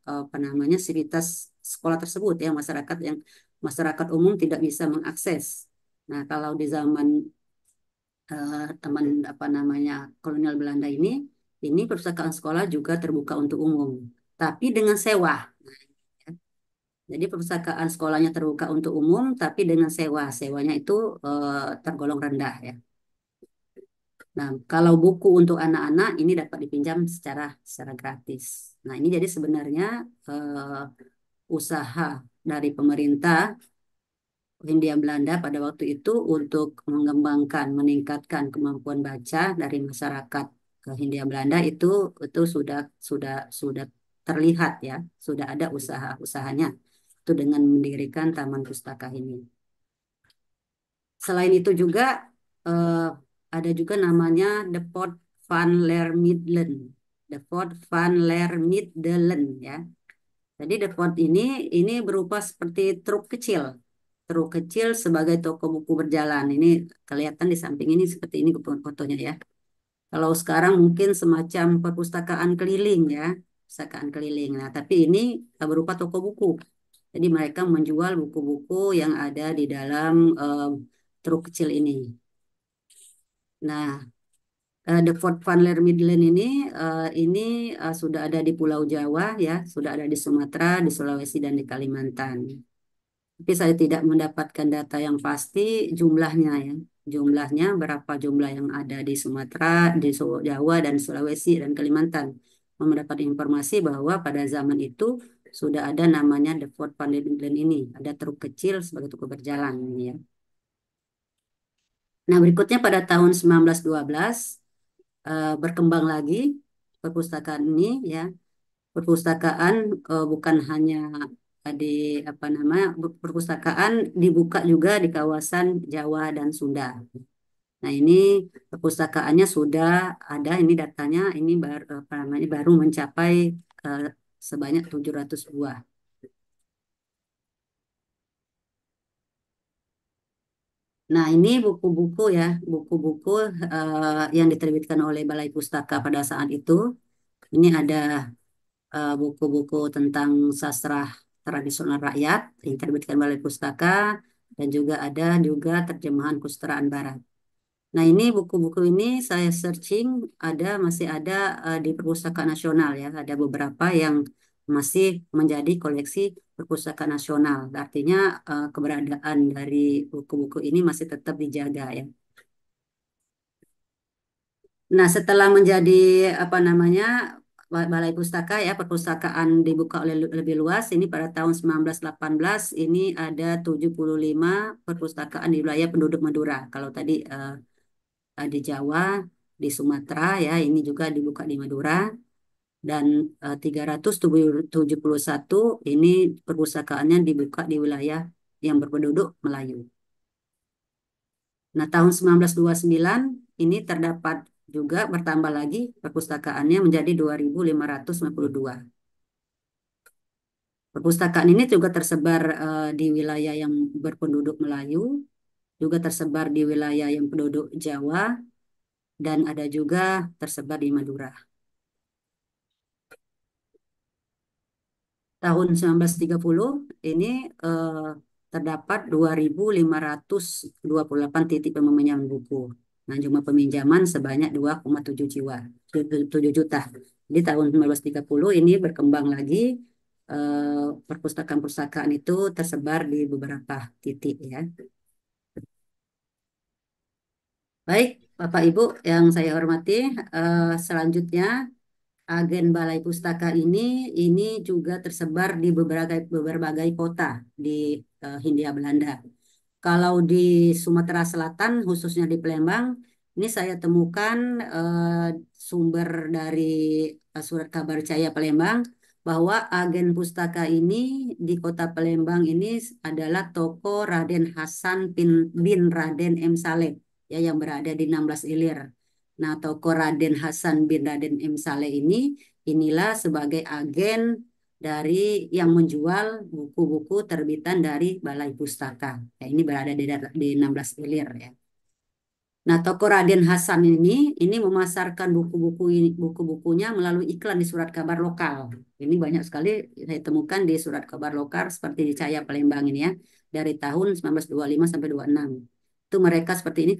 apa namanya sivitas sekolah tersebut ya masyarakat umum tidak bisa mengakses. Nah, kalau di zaman teman apa namanya kolonial Belanda ini perpustakaan sekolah juga terbuka untuk umum, tapi dengan sewa. Jadi perpustakaan sekolahnya terbuka untuk umum, tapi dengan sewa. Sewanya itu tergolong rendah ya. Nah, kalau buku untuk anak-anak ini dapat dipinjam secara gratis. Nah, ini jadi sebenarnya usaha dari pemerintah Hindia Belanda pada waktu itu untuk mengembangkan, meningkatkan kemampuan baca dari masyarakat Hindia Belanda itu sudah terlihat ya, sudah ada usaha-usahanya itu dengan mendirikan Taman Pustaka ini. Selain itu juga eh, ada juga namanya The Fort van Leer Midland. The Fort van Leer Midland ya. Jadi The Fort ini berupa seperti truk kecil. Truk kecil sebagai toko buku berjalan. Ini kelihatan di samping ini seperti ini fotonya ya. Kalau sekarang mungkin semacam perpustakaan keliling ya, perpustakaan keliling. Nah, tapi ini berupa toko buku. Jadi mereka menjual buku-buku yang ada di dalam truk kecil ini. Nah, The Fort Van Leer Midland ini sudah ada di Pulau Jawa ya, sudah ada di Sumatera, di Sulawesi dan di Kalimantan. Tapi saya tidak mendapatkan data yang pasti jumlahnya ya. Jumlahnya berapa jumlah yang ada di Sumatera, di Jawa dan Sulawesi dan Kalimantan. Mendapat informasi bahwa pada zaman itu sudah ada namanya The Fort Van Leer Midland ini. Ada truk kecil sebagai truk berjalan ini ya. Nah, berikutnya pada tahun 1912 berkembang lagi perpustakaan ini ya. Perpustakaan bukan hanya di apa namanya perpustakaan dibuka juga di kawasan Jawa dan Sunda. Nah, ini perpustakaannya sudah ada ini datanya ini baru apa namanya baru mencapai eh, sebanyak 700 buah. Nah, ini buku-buku ya, buku-buku yang diterbitkan oleh Balai Pustaka pada saat itu. Ini ada buku-buku tentang sastra tradisional rakyat yang diterbitkan Balai Pustaka dan juga ada juga terjemahan kesusastraan Barat. Nah, ini buku-buku ini saya searching masih ada di Perpustakaan Nasional ya, ada beberapa yang masih menjadi koleksi Perpustakaan Nasional. Artinya keberadaan dari buku-buku ini masih tetap dijaga ya. Nah, setelah menjadi apa namanya Balai Pustaka ya, perpustakaan dibuka oleh lebih luas. Ini pada tahun 1918 ini ada 75 perpustakaan di wilayah penduduk Madura. Kalau tadi di Jawa, di Sumatera ya, ini juga dibuka di Madura dan 371 ini perpustakaannya dibuka di wilayah yang berpenduduk Melayu. Nah, tahun 1929 ini terdapat juga bertambah lagi perpustakaannya menjadi 2.552. Perpustakaan ini juga tersebar di wilayah yang berpenduduk Melayu, juga tersebar di wilayah yang penduduk Jawa, dan ada juga tersebar di Madura. Tahun 1930 ini eh, terdapat 2.528 titik peminjaman buku. Nah, jumlah peminjaman sebanyak 2,7 jiwa, 7 juta. Di tahun 1930 ini berkembang lagi perpustakaan-perpustakaan itu tersebar di beberapa titik ya. Baik, Bapak Ibu yang saya hormati, selanjutnya agen Balai Pustaka ini juga tersebar di berbagai kota di Hindia Belanda. Kalau di Sumatera Selatan, khususnya di Palembang, ini saya temukan sumber dari Surat Kabar Jaya Palembang bahwa agen pustaka ini di kota Palembang ini adalah toko Raden Hasan bin Raden M. Saleh ya yang berada di 16 Ilir. Nah, toko Raden Hasan bin Raden M. Saleh inilah sebagai agen dari yang menjual buku-buku terbitan dari Balai Pustaka. Ya, ini berada di 16 Ilir ya. Nah, toko Raden Hasan ini memasarkan buku-bukunya melalui iklan di surat kabar lokal. Ini banyak sekali saya temukan di surat kabar lokal seperti di Cahaya Palembang ini ya dari tahun 1925 sampai 26. Itu mereka seperti ini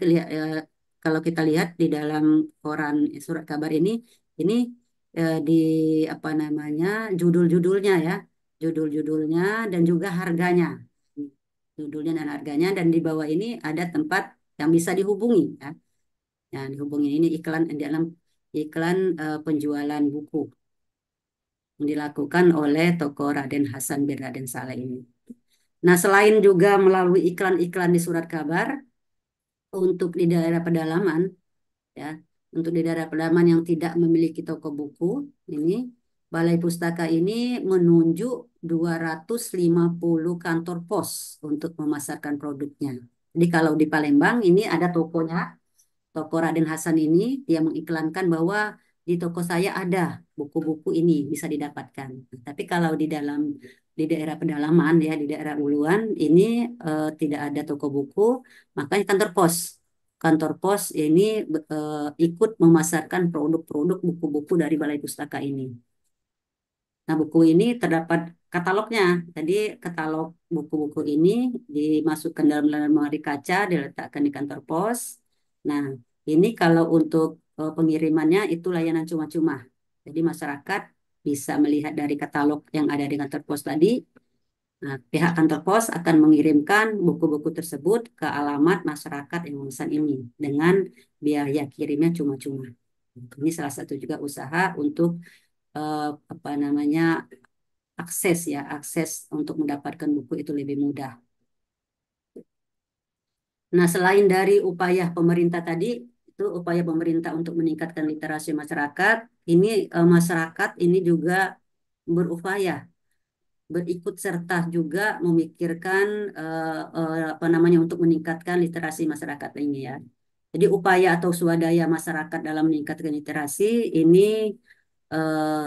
kalau kita lihat di dalam koran surat kabar ini di apa namanya judul-judulnya ya, judul-judulnya dan juga harganya, judulnya dan harganya dan di bawah ini ada tempat yang bisa dihubungi ya. Nah, dihubungi ini iklan di dalam iklan penjualan buku yang dilakukan oleh toko Raden Hasan bin Raden Saleh ini. Nah, selain juga melalui iklan-iklan di surat kabar, untuk di daerah pedalaman, ya, untuk di daerah pedalaman yang tidak memiliki toko buku, ini Balai Pustaka ini menunjuk 250 kantor pos untuk memasarkan produknya. Jadi kalau di Palembang ini ada tokonya, toko Raden Hasan ini dia mengiklankan bahwa di toko saya ada buku-buku ini bisa didapatkan. Tapi kalau di daerah pedalaman ya di daerah uluan ini tidak ada toko buku, makanya kantor pos. Kantor pos ini ikut memasarkan produk-produk buku-buku dari Balai Pustaka ini. Nah, buku ini terdapat katalognya. Jadi katalog buku-buku ini dimasukkan dalam lemari kaca, diletakkan di kantor pos. Nah, ini kalau untuk pengirimannya itu layanan cuma-cuma. Jadi masyarakat bisa melihat dari katalog yang ada di kantor pos tadi. Nah, pihak kantor pos akan mengirimkan buku-buku tersebut ke alamat masyarakat yang memesan ini dengan biaya kirimnya cuma-cuma. Ini salah satu juga usaha untuk apa namanya akses untuk mendapatkan buku itu lebih mudah. Nah, selain dari upaya pemerintah tadi, itu upaya pemerintah untuk meningkatkan literasi masyarakat, ini masyarakat ini juga berupaya berikut serta juga memikirkan apa namanya untuk meningkatkan literasi masyarakat ini ya. Jadi upaya atau swadaya masyarakat dalam meningkatkan literasi ini eh,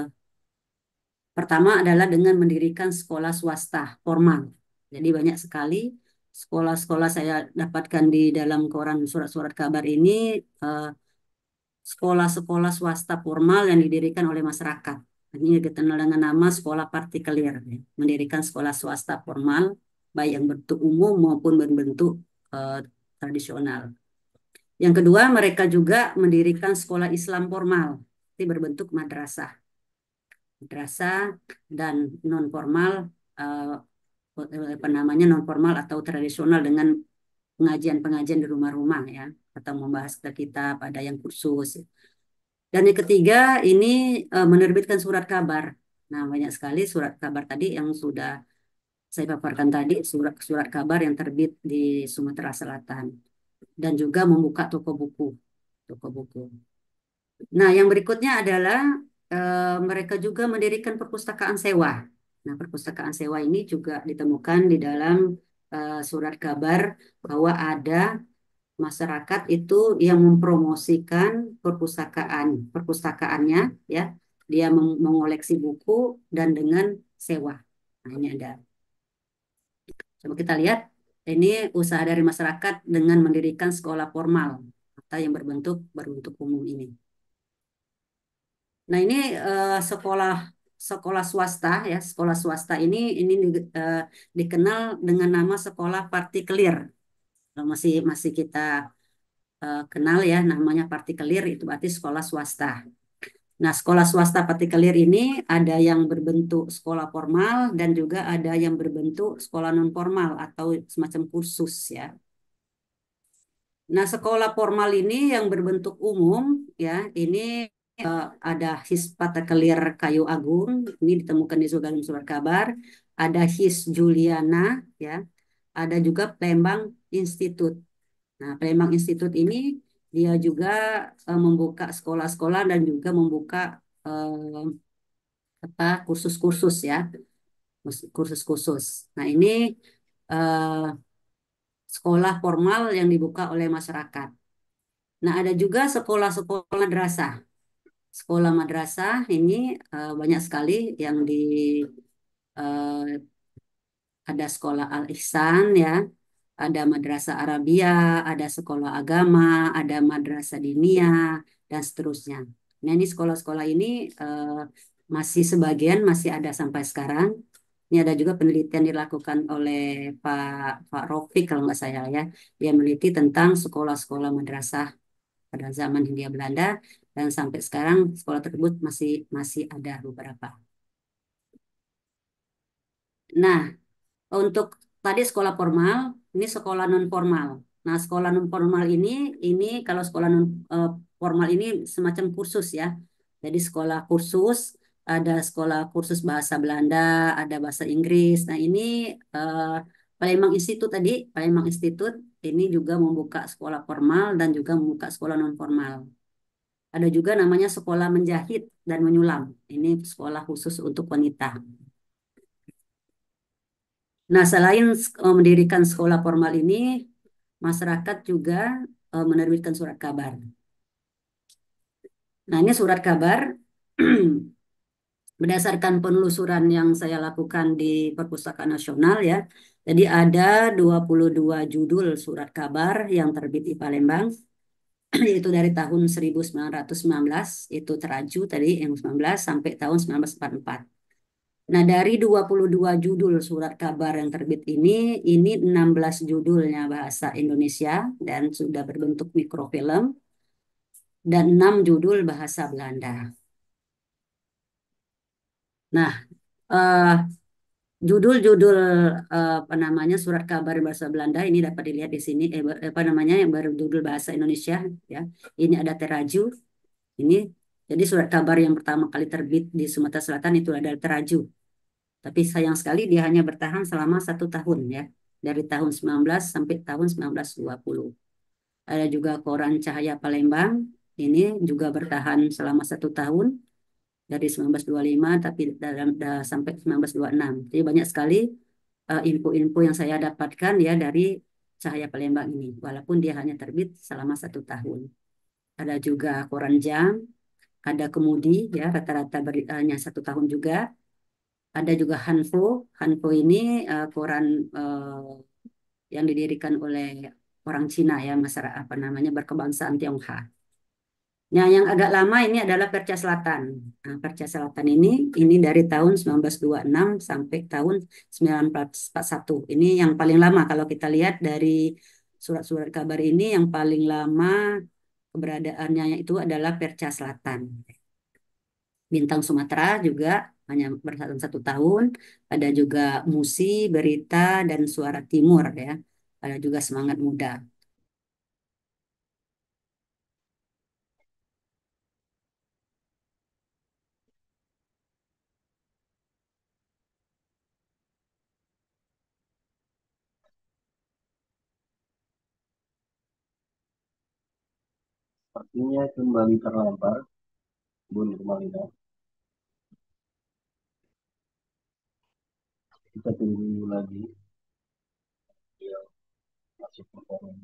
pertama adalah dengan mendirikan sekolah swasta formal. Jadi banyak sekali sekolah-sekolah saya dapatkan di dalam koran surat-surat kabar ini eh, sekolah-sekolah swasta formal yang didirikan oleh masyarakat. Ini dikenal dengan nama sekolah partikelir, ya. Mendirikan sekolah swasta formal baik yang bentuk umum maupun berbentuk eh, tradisional. Yang kedua, mereka juga mendirikan sekolah Islam formal, ini berbentuk madrasah dan non formal eh, apa namanya non formal atau tradisional dengan pengajian-pengajian di rumah-rumah ya atau membahas kitab ada yang kursus. Dan yang ketiga ini menerbitkan surat kabar. Nah, banyak sekali surat kabar tadi yang sudah saya paparkan tadi, surat-surat kabar yang terbit di Sumatera Selatan dan juga membuka toko buku, toko buku. Nah, yang berikutnya adalah mereka juga mendirikan perpustakaan sewa. Nah, perpustakaan sewa ini juga ditemukan di dalam surat kabar bahwa ada masyarakat itu yang mempromosikan perpustakaannya ya. Dia mengoleksi buku dan dengan sewa. Nah, ini ada. Coba kita lihat ini usaha dari masyarakat dengan mendirikan sekolah formal atau yang berbentuk umum ini. Nah, ini sekolah sekolah swasta ya, sekolah swasta ini dikenal dengan nama sekolah partikelir. Kalau masih masih kita kenal ya namanya partikelir itu berarti sekolah swasta. Nah, sekolah swasta partikelir ini ada yang berbentuk sekolah formal dan juga ada yang berbentuk sekolah non formal atau semacam kursus ya. Nah, sekolah formal ini yang berbentuk umum ya, ini ada HIS Partikelir Kayu Agung, ini ditemukan di dalam surat kabar, ada HIS Juliana ya, ada juga Palembang Institute. Nah, Palembang Institute ini dia juga membuka sekolah-sekolah dan juga membuka apa kursus-kursus ya, kursus-kursus. Nah, ini eh, sekolah formal yang dibuka oleh masyarakat. Nah, ada juga sekolah-sekolah madrasah. Sekolah madrasah ini banyak sekali yang eh, ada sekolah Al-Ihsan ya, ada madrasah Arabia, ada sekolah agama, ada madrasah diniyah dan seterusnya. Nah, ini sekolah-sekolah ini masih sebagian masih ada sampai sekarang. Ini ada juga penelitian dilakukan oleh Pak Rofiq kalau nggak saya ya. Dia meneliti tentang sekolah-sekolah madrasah pada zaman Hindia Belanda, dan sampai sekarang sekolah tersebut masih masih ada beberapa. Nah, untuk tadi sekolah formal, ini sekolah non formal. Nah, sekolah non formal ini kalau sekolah non formal ini semacam kursus ya. Jadi sekolah kursus, ada sekolah kursus bahasa Belanda, ada bahasa Inggris. Nah, ini eh, Palembang Institute tadi, Palembang Institute ini juga membuka sekolah formal dan juga membuka sekolah non formal. Ada juga namanya sekolah menjahit dan menyulam. Ini sekolah khusus untuk wanita. Nah, selain mendirikan sekolah formal ini, masyarakat juga menerbitkan surat kabar. Nah, ini surat kabar berdasarkan penelusuran yang saya lakukan di Perpustakaan Nasional ya. Jadi ada 22 judul surat kabar yang terbit di Palembang, yaitu dari tahun 1919, itu teraju tadi yang 19 sampai tahun 1944. Nah, dari 22 judul surat kabar yang terbit ini 16 judulnya bahasa Indonesia dan sudah berbentuk mikrofilm, dan 6 judul bahasa Belanda. Nah, eh, judul-judul apa namanya surat kabar bahasa Belanda ini dapat dilihat di sini, apa namanya yang berjudul bahasa Indonesia ya. Ini ada Teraju, ini jadi surat kabar yang pertama kali terbit di Sumatera Selatan itu ada Teraju. Tapi sayang sekali dia hanya bertahan selama 1 tahun ya. Dari tahun 19 sampai tahun 1920. Ada juga koran Cahaya Palembang. Ini juga bertahan selama 1 tahun. Dari 1925 tapi sampai 1926. Jadi banyak sekali info-info yang saya dapatkan ya dari Cahaya Palembang ini. Walaupun dia hanya terbit selama 1 tahun. Ada juga koran Jam. Ada Kemudi ya rata-rata beritanya 1 tahun juga. Ada juga Hanfo. Hanfo ini koran yang didirikan oleh orang Cina ya, masyarakat apa namanya berkebangsaan Tionghoa. Nah, yang agak lama ini adalah Perca Selatan. Nah, Perca Selatan ini dari tahun 1926 sampai tahun 1941. Ini yang paling lama kalau kita lihat dari surat-surat kabar ini yang paling lama keberadaannya itu adalah Perca Selatan. Bintang Sumatera juga hanya bertahan 1 tahun. Ada juga Musi, Berita, dan Suara Timur ya. Ada juga Semangat Muda. Sepertinya kembali terlambat, Bu Nurmalina. Kita tunggu lagi dia masih perform.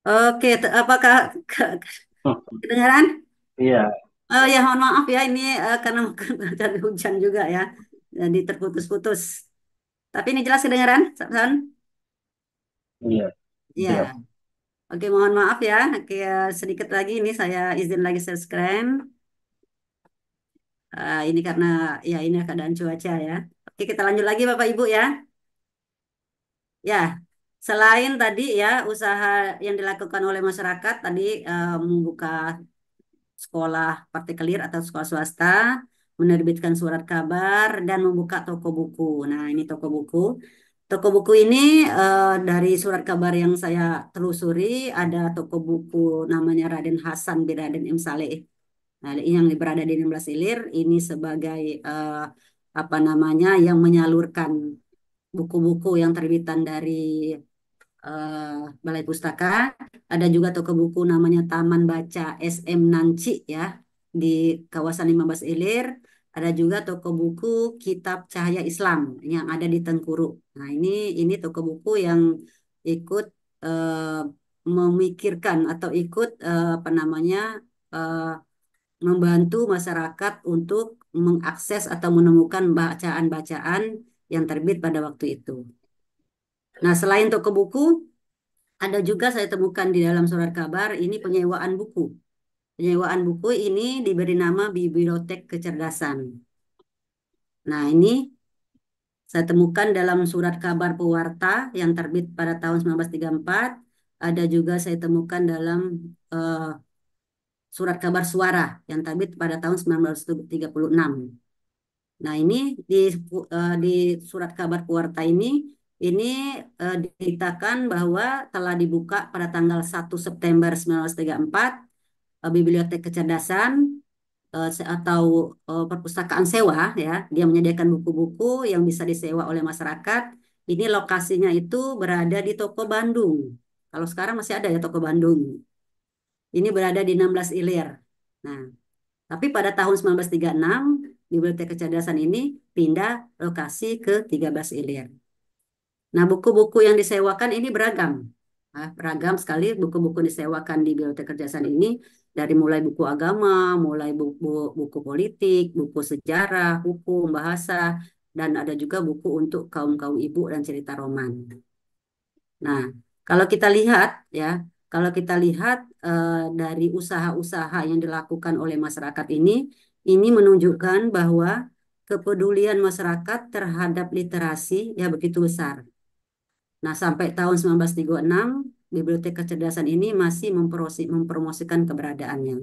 Oke, apakah kedengaran? Iya, Ya, mohon maaf ya, ini karena ada hujan juga ya, jadi terputus-putus. Tapi ini jelas kedengaran, San? iya, jelas. Ya, oke, mohon maaf ya. Oke, sedikit lagi ini saya izin lagi subscribe. Ini karena ya ini keadaan cuaca ya. Oke, kita lanjut lagi Bapak Ibu ya. Ya, selain tadi ya usaha yang dilakukan oleh masyarakat tadi membuka sekolah partikelir atau sekolah swasta, menerbitkan surat kabar dan membuka toko buku. Nah, ini toko buku. Toko buku ini dari surat kabar yang saya telusuri ada toko buku namanya Raden Hasan bin Raden M. Saleh. Nah, yang berada di 16 Ilir ini sebagai apa namanya yang menyalurkan buku-buku yang terbitan dari eh, Balai Pustaka. Ada juga toko buku namanya Taman Baca SM Nanci ya di kawasan 15 Ilir. Ada juga toko buku Kitab Cahaya Islam yang ada di Tengkuru. Nah, ini toko buku yang ikut eh, memikirkan atau ikut apa namanya eh, membantu masyarakat untuk mengakses atau menemukan bacaan-bacaan yang terbit pada waktu itu. Nah, selain toko buku, ada juga saya temukan di dalam surat kabar ini penyewaan buku. Penyewaan buku ini diberi nama Bibliotek Kecerdasan. Nah, ini saya temukan dalam surat kabar Pewarta yang terbit pada tahun 1934. Ada juga saya temukan dalam eh, surat kabar Suara yang terbit pada tahun 1936. Nah, ini di di surat kabar Pewarta ini diberitakan bahwa telah dibuka pada tanggal 1 September 1934 Bibliotek Kecerdasan atau perpustakaan sewa ya. Dia menyediakan buku-buku yang bisa disewa oleh masyarakat. Ini lokasinya itu berada di Toko Bandung. Kalau sekarang masih ada ya Toko Bandung. Ini berada di 16 Ilir. Nah, tapi pada tahun 1936, Bibliotek Kecerdasan ini pindah lokasi ke 13 Ilir. Nah, buku-buku yang disewakan ini beragam. Nah, beragam sekali buku-buku disewakan di Bibliotek Kecerdasan ini, dari mulai buku agama, mulai buku, buku politik, buku sejarah, hukum, bahasa, dan ada juga buku untuk kaum-kaum ibu dan cerita roman. Nah, kalau kita lihat ya, kalau kita lihat dari usaha-usaha yang dilakukan oleh masyarakat ini menunjukkan bahwa kepedulian masyarakat terhadap literasi ya begitu besar. Nah, sampai tahun 1936, Bibliotek Kecerdasan ini masih mempromosikan keberadaannya.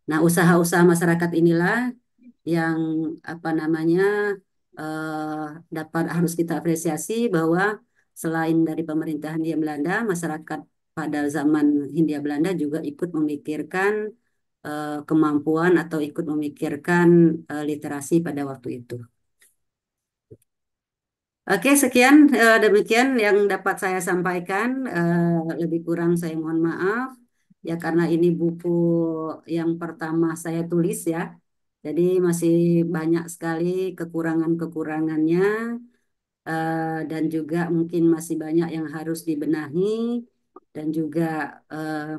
Nah, usaha-usaha masyarakat inilah yang apa namanya eh, dapat harus kita apresiasi bahwa selain dari pemerintahan Hindia Belanda, masyarakat pada zaman Hindia Belanda juga ikut memikirkan kemampuan atau ikut memikirkan literasi pada waktu itu. Oke, sekian demikian yang dapat saya sampaikan. Lebih kurang saya mohon maaf ya karena ini buku yang pertama saya tulis ya. Jadi masih banyak sekali kekurangan-kekurangannya dan juga mungkin masih banyak yang harus dibenahi dan juga eh,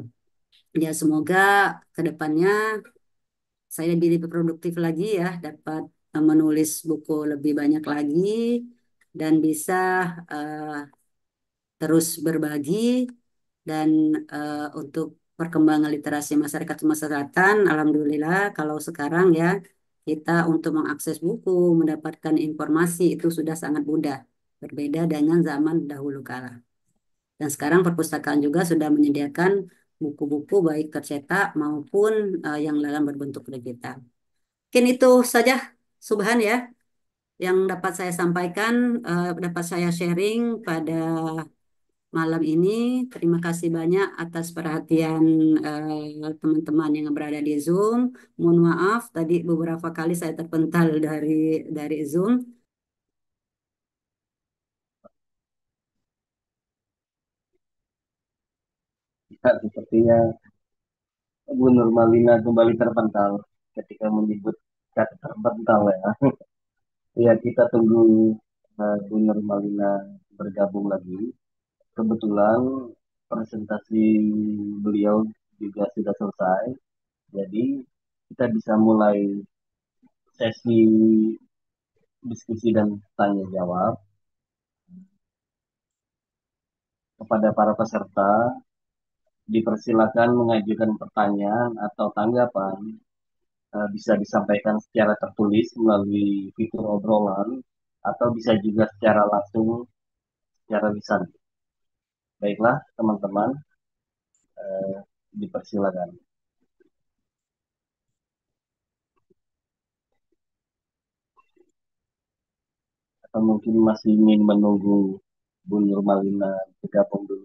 ya semoga ke depannya saya lebih produktif lagi ya, dapat menulis buku lebih banyak lagi dan bisa eh, terus berbagi dan untuk perkembangan literasi masyarakat Sumatera Selatan, alhamdulillah kalau sekarang ya kita untuk mengakses buku, mendapatkan informasi itu sudah sangat mudah, berbeda dengan zaman dahulu kala. Dan sekarang perpustakaan juga sudah menyediakan buku-buku baik tercetak maupun yang dalam berbentuk digital. Mungkin itu saja, Subhan ya, yang dapat saya sampaikan, dapat saya sharing pada malam ini. Terima kasih banyak atas perhatian teman-teman yang berada di Zoom. Mohon maaf, tadi beberapa kali saya terpental dari Zoom. Ya, sepertinya Bu Nurmalina kembali terpental ketika menyebut kata terpental ya. Ya, kita tunggu Bu Nurmalina bergabung lagi. Kebetulan presentasi beliau juga sudah selesai. Jadi kita bisa mulai sesi diskusi dan tanya jawab kepada para peserta. Dipersilakan mengajukan pertanyaan atau tanggapan bisa disampaikan secara tertulis melalui fitur obrolan atau bisa juga secara langsung secara lisan. Baiklah teman-teman, dipersilakan. atau mungkin masih ingin menunggu Bu Nurmalina bergabung dulu?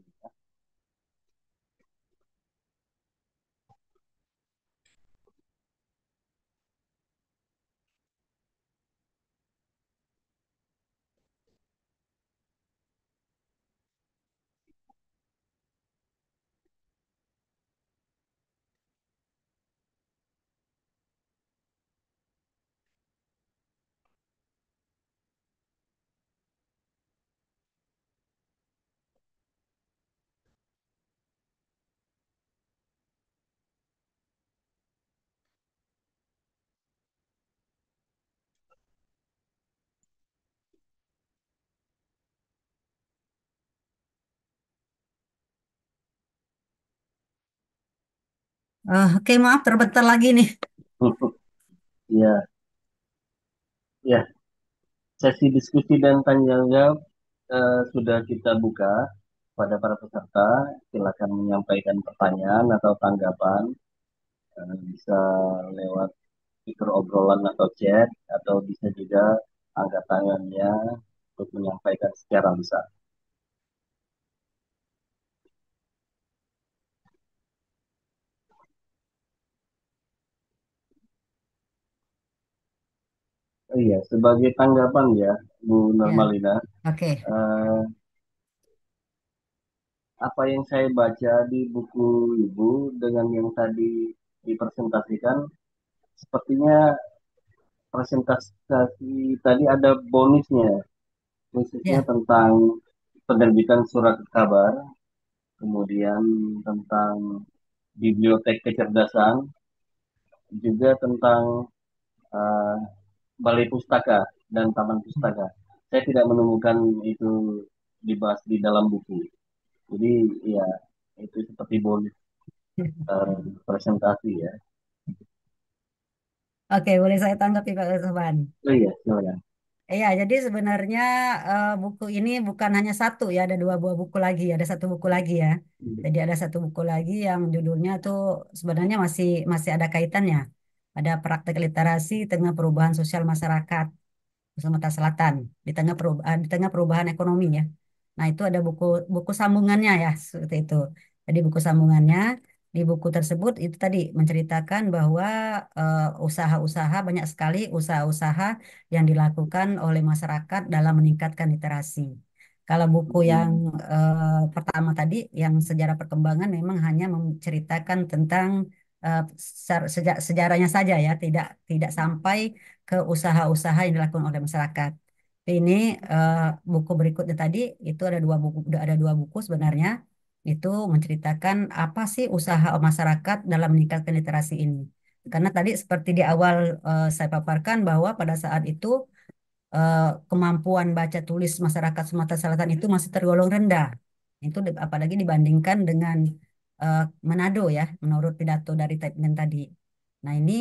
Oke, maaf terbentar lagi nih. Ya, ya, sesi diskusi dan tanya jawab sudah kita buka pada para peserta. Silakan menyampaikan pertanyaan atau tanggapan, bisa lewat fitur obrolan atau chat, atau bisa juga angkat tangannya untuk menyampaikan secara besar. Oh iya, sebagai tanggapan ya, Bu Ya, Normalina, oke. eh, apa yang saya baca di buku Ibu dengan yang tadi dipresentasikan, sepertinya presentasi tadi ada bonusnya, khususnya Ya, tentang penerbitan surat kabar, kemudian tentang bibliotek kecerdasan, juga tentang eh, balai pustaka dan taman pustaka. Saya tidak menemukan itu dibahas di dalam buku. Jadi ya itu seperti bonus presentasi ya. oke, boleh saya tanggapi Pak Soban. Oh iya, silakan. Iya, jadi sebenarnya buku ini bukan hanya satu ya, ada dua buah buku lagi, ada satu buku lagi ya. Jadi ada satu buku lagi yang judulnya tuh sebenarnya masih masih ada kaitannya. Ada praktek literasi tengah perubahan sosial masyarakat Sumatera Selatan di tengah perubahan ekonomi ya. Nah, itu ada buku buku sambungannya ya seperti itu. Jadi buku sambungannya di buku tersebut itu tadi menceritakan bahwa usaha-usaha banyak sekali usaha-usaha yang dilakukan oleh masyarakat dalam meningkatkan literasi. Kalau buku yang pertama tadi yang sejarah perkembangan memang hanya menceritakan tentang sejarahnya saja ya, tidak tidak sampai ke usaha-usaha yang dilakukan oleh masyarakat. Ini eh, buku berikutnya tadi itu ada dua buku sebenarnya itu menceritakan apa sih usaha masyarakat dalam meningkatkan literasi ini. Karena tadi seperti di awal saya paparkan bahwa pada saat itu eh, kemampuan baca tulis masyarakat Sumatera Selatan itu masih tergolong rendah. Itu apalagi dibandingkan dengan eh, Manado ya, menurut pidato dari Tepmen tadi. Nah ini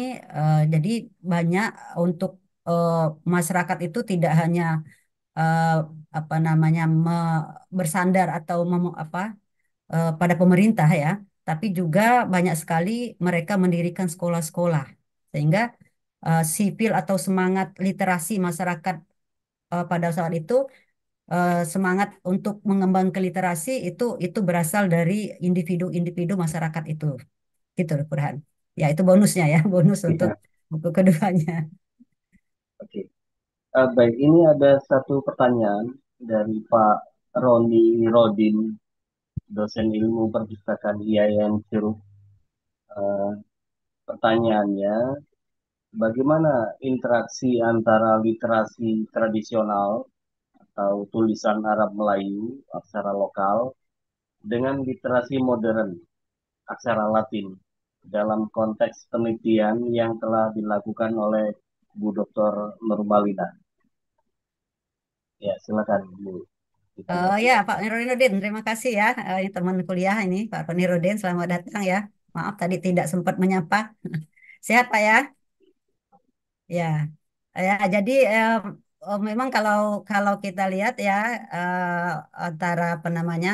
jadi banyak untuk eh, masyarakat itu tidak hanya eh, apa namanya bersandar atau pada pemerintah ya, tapi juga banyak sekali mereka mendirikan sekolah-sekolah sehingga sipil atau semangat literasi masyarakat pada saat itu semangat untuk mengembangkan literasi itu berasal dari individu-individu masyarakat itu gitu loh Burhan. Ya itu bonusnya ya bonus untuk Ya, buku keduanya. oke. Baik, ini ada satu pertanyaan dari Pak Roni Rodin, dosen ilmu perpustakaan IAIN Curug. Eh, Pertanyaannya, bagaimana interaksi antara literasi tradisional atau tulisan Arab Melayu, aksara lokal, dengan literasi modern, aksara Latin, dalam konteks penelitian yang telah dilakukan oleh Bu Dr. Nurmalina? Ya, silakan Bu Oh ditanggapi. ya Pak Nurudin, terima kasih ya ini teman kuliah ini Pak Nurudin, selamat datang ya. Maaf tadi tidak sempat menyapa. Sehat Pak ya? Ya, ya. Jadi memang kalau kalau kita lihat ya antara apa namanya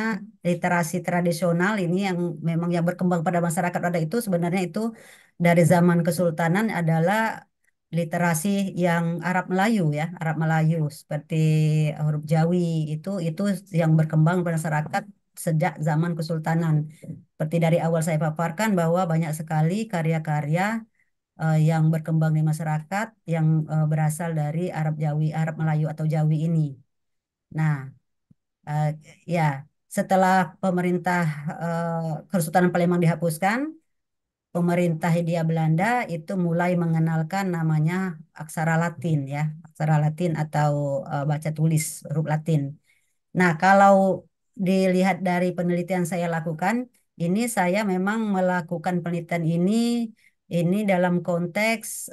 literasi tradisional ini yang memang yang berkembang pada masyarakat pada itu sebenarnya itu dari zaman Kesultanan adalah literasi yang Arab Melayu ya, Arab Melayu seperti huruf Jawi itu yang berkembang pada masyarakat sejak zaman Kesultanan. Seperti dari awal saya paparkan bahwa banyak sekali karya-karya yang berkembang di masyarakat yang berasal dari Arab Jawi, Arab Melayu atau Jawi ini. Nah, eh, ya setelah pemerintah Kesultanan Palembang dihapuskan, pemerintah Hindia Belanda itu mulai mengenalkan namanya aksara Latin ya, aksara Latin atau baca tulis huruf Latin. Nah, kalau dilihat dari penelitian saya lakukan, ini saya memang melakukan penelitian ini dalam konteks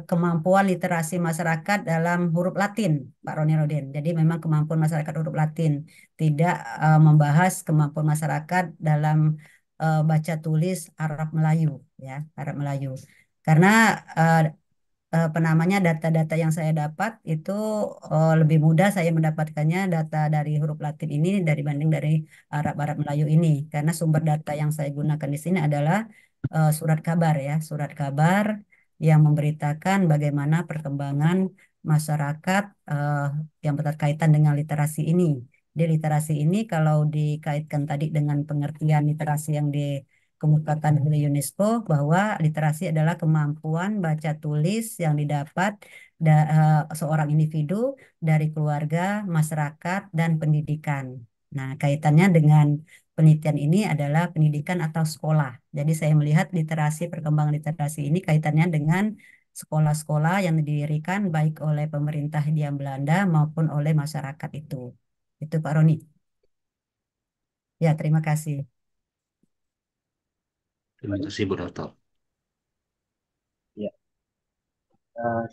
kemampuan literasi masyarakat dalam huruf Latin, Pak Roni Rodin. Jadi memang kemampuan masyarakat huruf Latin, tidak membahas kemampuan masyarakat dalam baca tulis Arab Melayu, ya, Arab Melayu. Karena eh, apa namanya data-data yang saya dapat itu lebih mudah saya mendapatkannya data dari huruf Latin ini dibanding dari Arab-Arab Melayu ini karena sumber data yang saya gunakan di sini adalah surat kabar ya surat kabar yang memberitakan bagaimana perkembangan masyarakat yang berkaitan dengan literasi ini. Di literasi ini kalau dikaitkan tadi dengan pengertian literasi yang dikemukakan oleh UNESCO bahwa literasi adalah kemampuan baca tulis yang didapat seorang individu dari keluarga, masyarakat, dan pendidikan. Nah, kaitannya dengan penelitian ini adalah pendidikan atau sekolah. Jadi saya melihat literasi, perkembangan literasi ini kaitannya dengan sekolah-sekolah yang didirikan baik oleh pemerintah Hindia Belanda maupun oleh masyarakat itu. Itu Pak Roni. Ya, terima kasih. Terima kasih Bu Roto. Ya,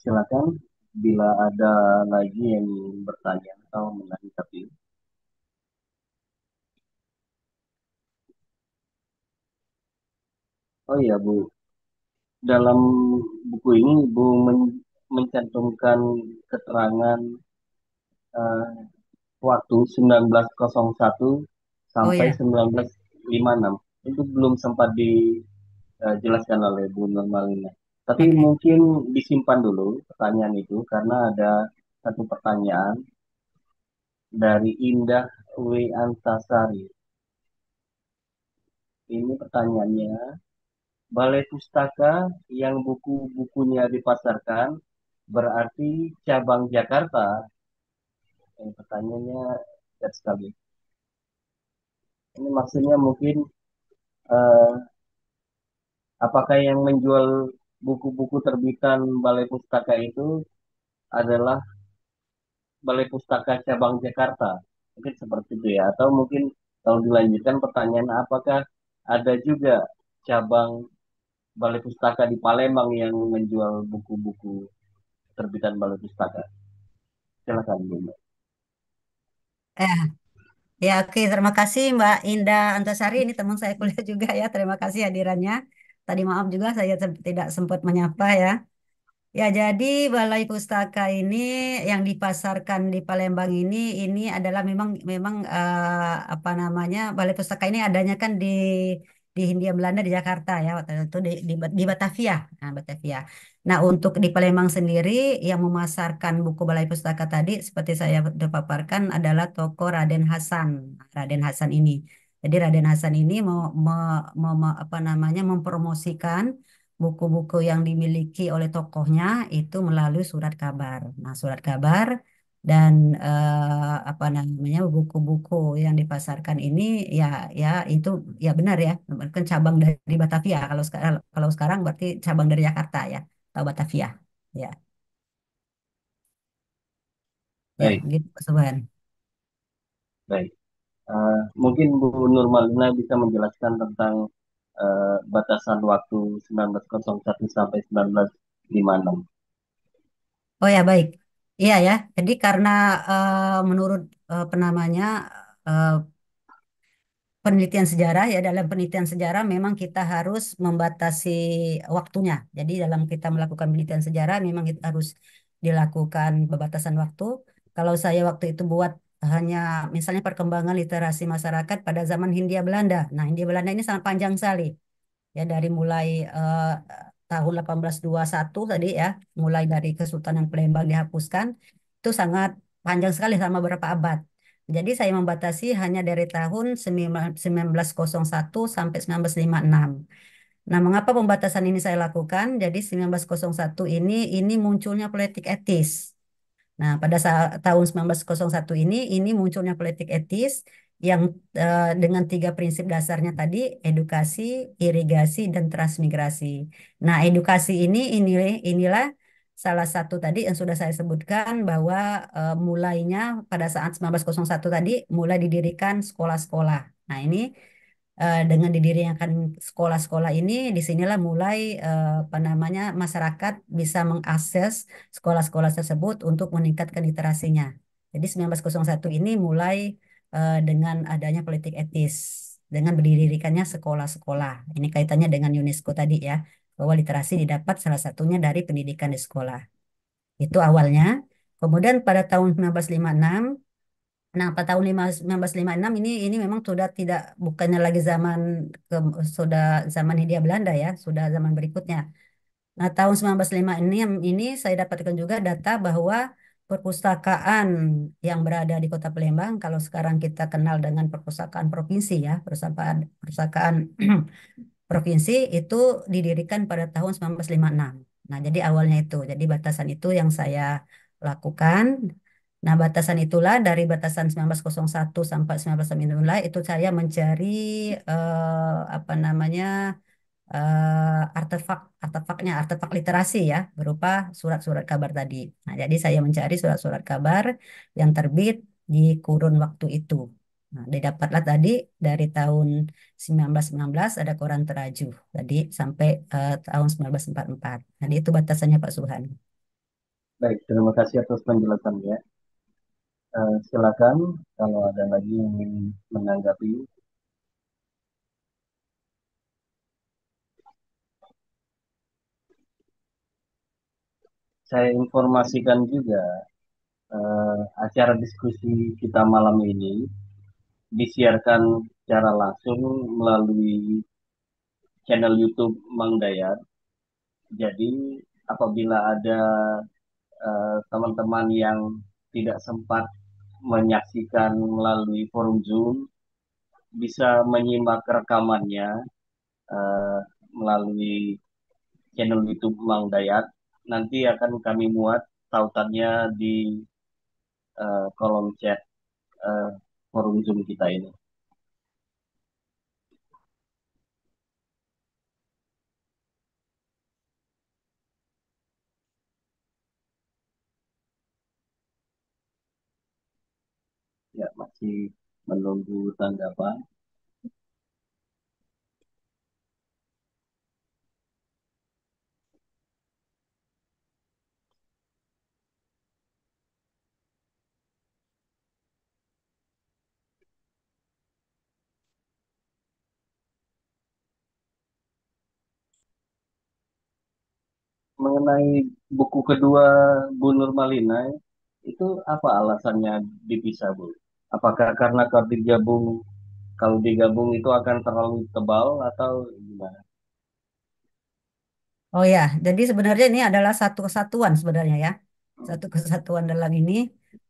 silakan bila ada lagi yang bertanya atau menanggapi. Oh iya Bu, dalam buku ini Bu mencantumkan keterangan eh, waktu 1901 Oh sampai ya, 1956. Itu belum sempat dijelaskan oleh Bu Nurmalina. Tapi oke. mungkin disimpan dulu pertanyaan itu karena ada satu pertanyaan dari Indah W. Antasari. Ini pertanyaannya, Balai Pustaka yang buku-bukunya dipasarkan berarti cabang Jakarta. Pertanyaannya berat sekali. Ini maksudnya mungkin eh, apakah yang menjual buku-buku terbitan Balai Pustaka itu adalah Balai Pustaka cabang Jakarta? Mungkin seperti itu ya. Atau mungkin kalau dilanjutkan pertanyaan apakah ada juga cabang Balai Pustaka di Palembang yang menjual buku-buku terbitan Balai Pustaka? Silakan Bunda. Eh, ya oke. Terima kasih Mbak Indah Antasari. Ini teman saya kuliah juga ya. Terima kasih hadirannya. Tadi maaf juga saya tidak sempat menyapa ya. Ya, jadi Balai Pustaka ini yang dipasarkan di Palembang ini adalah memang memang apa namanya Balai Pustaka ini adanya kan di Hindia Belanda di Jakarta ya waktu itu di Batavia, nah, Batavia. Nah, untuk di Palembang sendiri yang memasarkan buku Balai Pustaka tadi seperti saya sudah paparkan adalah toko Raden Hasan. Raden Hasan ini. Jadi Raden Hasan ini apa namanya mempromosikan buku-buku yang dimiliki oleh tokohnya itu melalui surat kabar. Nah, surat kabar dan apa namanya buku-buku yang dipasarkan ini ya ya itu ya benar ya kan cabang dari Batavia kalau sekarang berarti cabang dari Jakarta ya atau Batavia ya ya Baik, gitu Pak Subhan. baik. Mungkin Bu Nurmalina bisa menjelaskan tentang batasan waktu 1901 sampai 1956. Oh ya baik. Iya ya. Jadi karena menurut penamanya eh, penelitian sejarah ya dalam penelitian sejarah memang kita harus membatasi waktunya. Jadi dalam kita melakukan penelitian sejarah memang kita harus dilakukan pembatasan waktu. Kalau saya waktu itu buat hanya misalnya perkembangan literasi masyarakat pada zaman Hindia Belanda. Nah, Hindia Belanda ini sangat panjang sekali. Ya dari mulai tahun 1821 tadi ya, mulai dari Kesultanan Palembang dihapuskan, itu sangat panjang sekali selama berapa abad. Jadi saya membatasi hanya dari tahun 1901 sampai 1956. Nah, mengapa pembatasan ini saya lakukan? Jadi 1901 ini munculnya politik etis. Nah, pada saat tahun 1901 ini munculnya politik etis yang dengan tiga prinsip dasarnya tadi, edukasi, irigasi, dan transmigrasi. Nah, edukasi inilah salah satu tadi yang sudah saya sebutkan bahwa mulainya pada saat 1901 tadi mulai didirikan sekolah-sekolah. Nah, ini dengan didirikan sekolah-sekolah ini, disinilah mulai apa namanya masyarakat bisa mengakses sekolah-sekolah tersebut untuk meningkatkan literasinya. Jadi 1901 ini mulai dengan adanya politik etis, dengan berdirikannya sekolah-sekolah. Ini kaitannya dengan UNESCO tadi ya, bahwa literasi didapat salah satunya dari pendidikan di sekolah. Itu awalnya. Kemudian pada tahun 1956. Nah, pada tahun 1956 ini memang sudah tidak bukannya lagi ke, sudah zaman Hindia Belanda ya, sudah zaman berikutnya. Nah, tahun 1956 ini saya dapatkan juga data bahwa perpustakaan yang berada di Kota Palembang, kalau sekarang kita kenal dengan perpustakaan provinsi ya, perpustakaan provinsi itu didirikan pada tahun 1956. Nah, jadi awalnya itu. Jadi batasan itu yang saya lakukan. Nah, batasan itulah dari batasan 1901 sampai 1999 itu saya mencari apa namanya artefak literasi ya berupa surat-surat kabar tadi. Nah, jadi saya mencari surat-surat kabar yang terbit di kurun waktu itu. Nah, didapatlah tadi dari tahun 1919 ada koran Teraju tadi sampai tahun 1944. Jadi itu batasannya Pak Suhan. Baik, terima kasih atas penjelasannya. Silakan kalau ada lagi yang ingin menanggapi. Saya informasikan juga acara diskusi kita malam ini disiarkan secara langsung melalui channel YouTube Mang Dayat. Jadi apabila ada teman-teman yang tidak sempat menyaksikan melalui forum Zoom, bisa menyimak rekamannya eh, melalui channel YouTube Mang Dayat. Nanti akan kami muat tautannya di kolom chat eh, forum Zoom kita ini. Ya, masih menunggu tanggapan. Mengenai buku kedua Bu Nurmalina, itu apa alasannya dipisah, Bu? Apakah karena kalau digabung itu akan terlalu tebal atau gimana? Oh ya, jadi sebenarnya ini adalah satu kesatuan sebenarnya ya. Satu kesatuan dalam ini.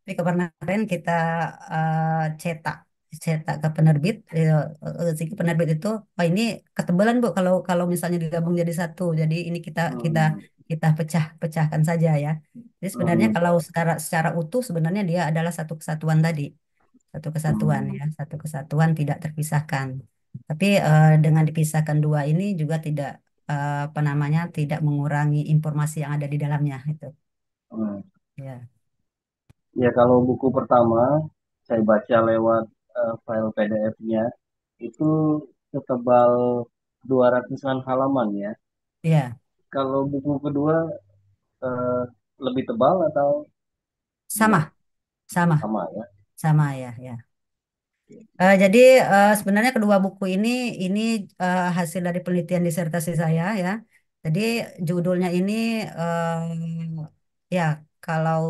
Tapi kemarin kita cetak cetak ke penerbit, si penerbit itu, oh ini ketebalan Bu kalau kalau misalnya digabung jadi satu. Jadi ini kita kita Hmm, kita pecahkan saja ya. Jadi sebenarnya hmm, kalau secara secara utuh sebenarnya dia adalah satu kesatuan tadi, satu kesatuan hmm, ya, satu kesatuan tidak terpisahkan. Tapi dengan dipisahkan dua ini juga tidak apa namanya tidak mengurangi informasi yang ada di dalamnya itu. hmm. Ya, Ya, kalau buku pertama saya baca lewat file PDF-nya itu setebal 200-an halaman ya. ya, Kalau buku kedua eh, lebih tebal atau sama, gimana? sama, Sama ya. sama ya, ya. Jadi sebenarnya kedua buku ini hasil dari penelitian disertasi saya ya. Jadi judulnya ini ya kalau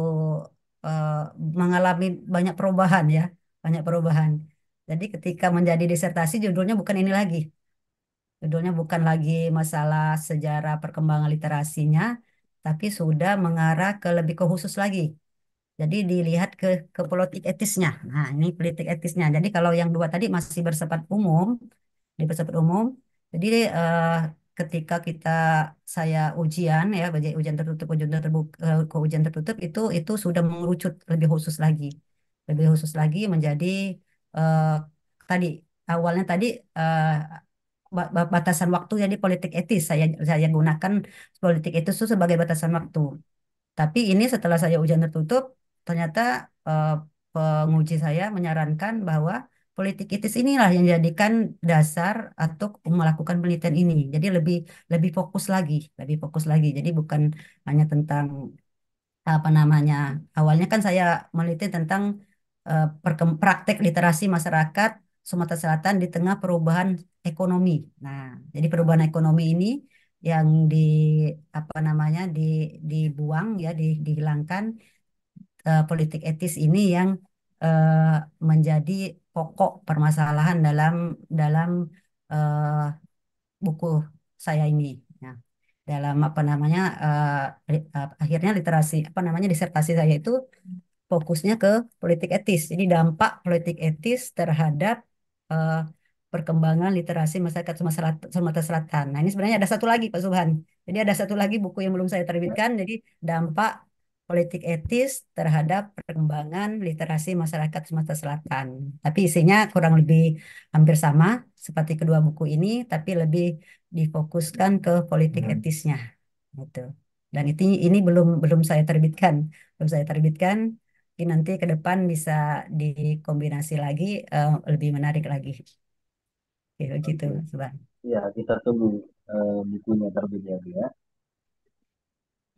eh, mengalami banyak perubahan ya, banyak perubahan. Jadi ketika menjadi disertasi judulnya bukan ini lagi. Judulnya bukan lagi masalah sejarah perkembangan literasinya, tapi sudah mengarah ke lebih ke khusus lagi. Jadi dilihat ke politik etisnya. Nah, ini politik etisnya. Jadi kalau yang dua tadi masih bersifat umum, di bersifat umum. Jadi ketika saya ujian ya, ujian tertutup, ujian terbuka, ke ujian tertutup itu sudah mengerucut lebih khusus lagi, lebih khusus lagi menjadi eh, tadi awalnya tadi eh, batasan waktu jadi politik etis saya gunakan politik etis itu sebagai batasan waktu. Tapi ini setelah saya ujian tertutup, ternyata eh, penguji saya menyarankan bahwa politik etis inilah yang dijadikan dasar untuk melakukan penelitian ini. Jadi lebih lebih fokus lagi, lebih fokus lagi. Jadi bukan hanya tentang apa namanya. Awalnya kan saya meneliti tentang praktek literasi masyarakat Sumatera Selatan di tengah perubahan ekonomi. Nah, jadi perubahan ekonomi ini yang apa namanya dibuang ya dihilangkan politik etis ini yang eh, menjadi pokok permasalahan dalam dalam eh, buku saya ini. Nah, dalam apa namanya akhirnya literasi apa namanya disertasi saya itu fokusnya ke politik etis. Jadi dampak politik etis terhadap eh, perkembangan literasi masyarakat Sumatera Selatan. Nah, ini sebenarnya ada satu lagi Pak Subhan. Jadi ada satu lagi buku yang belum saya terbitkan. Jadi dampak politik etis terhadap perkembangan literasi masyarakat Sumatera Selatan. Tapi isinya kurang lebih hampir sama seperti kedua buku ini, tapi lebih difokuskan ke politik etisnya. Gitu. Dan ini belum belum saya terbitkan, belum saya terbitkan. Mungkin nanti ke depan bisa dikombinasi lagi lebih menarik lagi. Gitu, gitu, Oke. Bang. Ya, kita tunggu bukunya terbit lagi ya.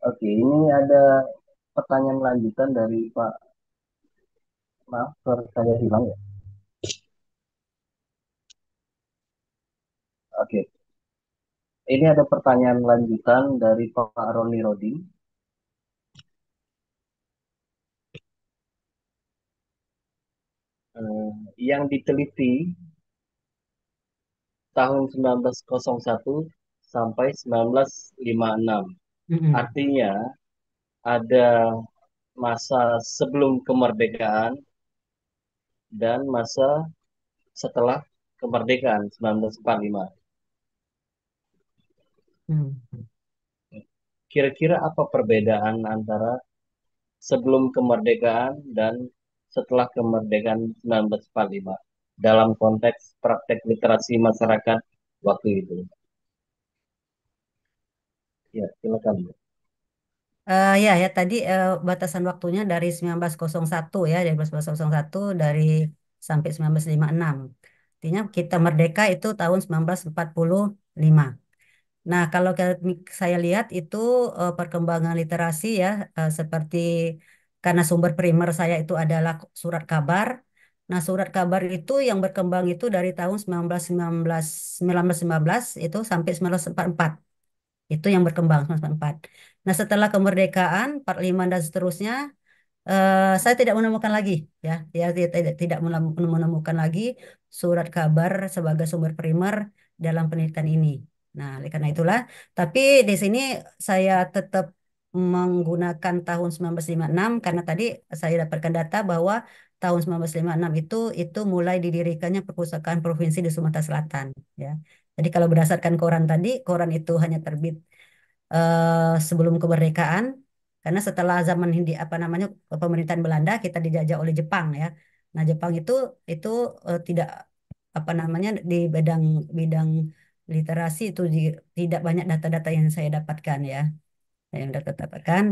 Oke, ini ada pertanyaan lanjutan dari Pak. Maaf, suara saya hilang ya. Oke, ini ada pertanyaan lanjutan dari Pak Roni Rodi. Yang diteliti tahun 1901 sampai 1956. Mm-mm. Artinya ada masa sebelum kemerdekaan dan masa setelah kemerdekaan 1945. Hmm. Kira-kira apa perbedaan antara sebelum kemerdekaan dan setelah kemerdekaan 1945 dalam konteks praktek literasi masyarakat waktu itu? Ya, silakan. Ya tadi batasan waktunya dari 1901 ya, dari 1901 dari sampai 1956. Artinya kita merdeka itu tahun 1945. Nah, kalau saya lihat itu perkembangan literasi ya, seperti karena sumber primer saya itu adalah surat kabar. Nah, surat kabar itu yang berkembang itu dari tahun 1915 itu sampai 1944. Itu yang berkembang 1944. Nah, setelah kemerdekaan 45 dan seterusnya saya tidak menemukan lagi ya, tidak menemukan lagi surat kabar sebagai sumber primer dalam penelitian ini. Nah, oleh karena itulah, tapi di sini saya tetap menggunakan tahun 1956 karena tadi saya dapatkan data bahwa tahun 1956 itu mulai didirikannya perpustakaan provinsi di Sumatera Selatan ya. Jadi kalau berdasarkan koran tadi, koran itu hanya terbit sebelum kemerdekaan karena setelah zaman Hindi apa namanya pemerintahan Belanda kita dijajah oleh Jepang ya. Nah, Jepang itu tidak apa namanya di bidang bidang literasi itu tidak banyak data-data yang saya dapatkan ya. Yang dapatkan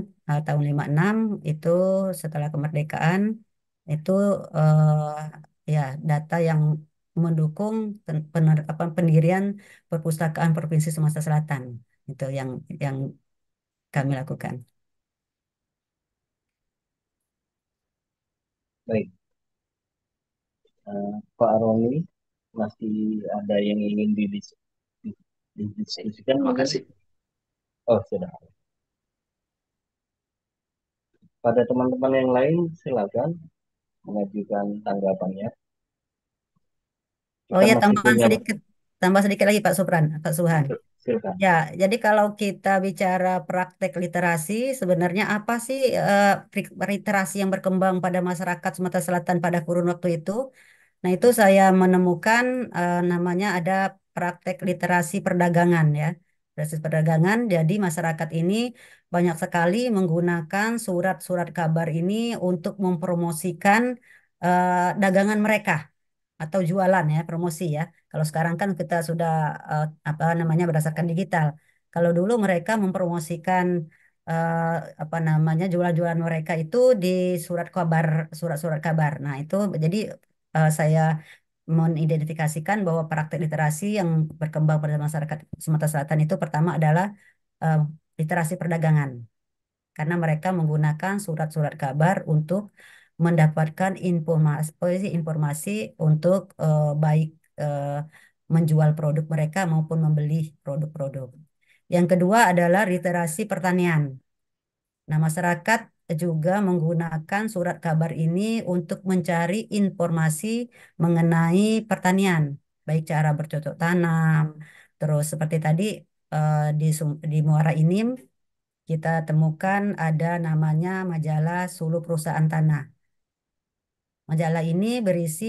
tahun 56 itu setelah kemerdekaan itu ya data yang mendukung pendirian perpustakaan Provinsi Sumatera Selatan itu yang kami lakukan. Baik, Pak Roni, masih ada yang ingin didiskusikan Terima mungkin? kasih. Oh, sudah. Pada teman-teman yang lain, silakan mengajukan tanggapannya. Oh Kita ya, masih tambahan punya. sedikit. tambah sedikit lagi Pak Supran, Pak Subhan. Silakan. Ya, jadi kalau kita bicara praktek literasi, sebenarnya apa sih literasi yang berkembang pada masyarakat Sumatera Selatan pada kurun waktu itu? Nah, itu saya menemukan namanya ada praktek literasi perdagangan ya. Literasi perdagangan, jadi masyarakat ini banyak sekali menggunakan surat-surat kabar ini untuk mempromosikan dagangan mereka atau jualan ya, promosi ya. Kalau sekarang kan kita sudah apa namanya berdasarkan digital. Kalau dulu mereka mempromosikan eh, apa namanya jualan-jualan mereka itu di surat kabar, surat-surat kabar. Nah, itu jadi saya mengidentifikasikan bahwa praktek literasi yang berkembang pada masyarakat Sumatera Selatan itu pertama adalah eh, literasi perdagangan karena mereka menggunakan surat-surat kabar untuk mendapatkan informasi untuk baik eh, menjual produk mereka maupun membeli produk-produk. Yang kedua adalah literasi pertanian. Nah, masyarakat juga menggunakan surat kabar ini untuk mencari informasi mengenai pertanian, baik cara bercocok tanam, terus seperti tadi di Muara Inim kita temukan ada namanya majalah Sulu Perusahaan Tanah. Majalah ini berisi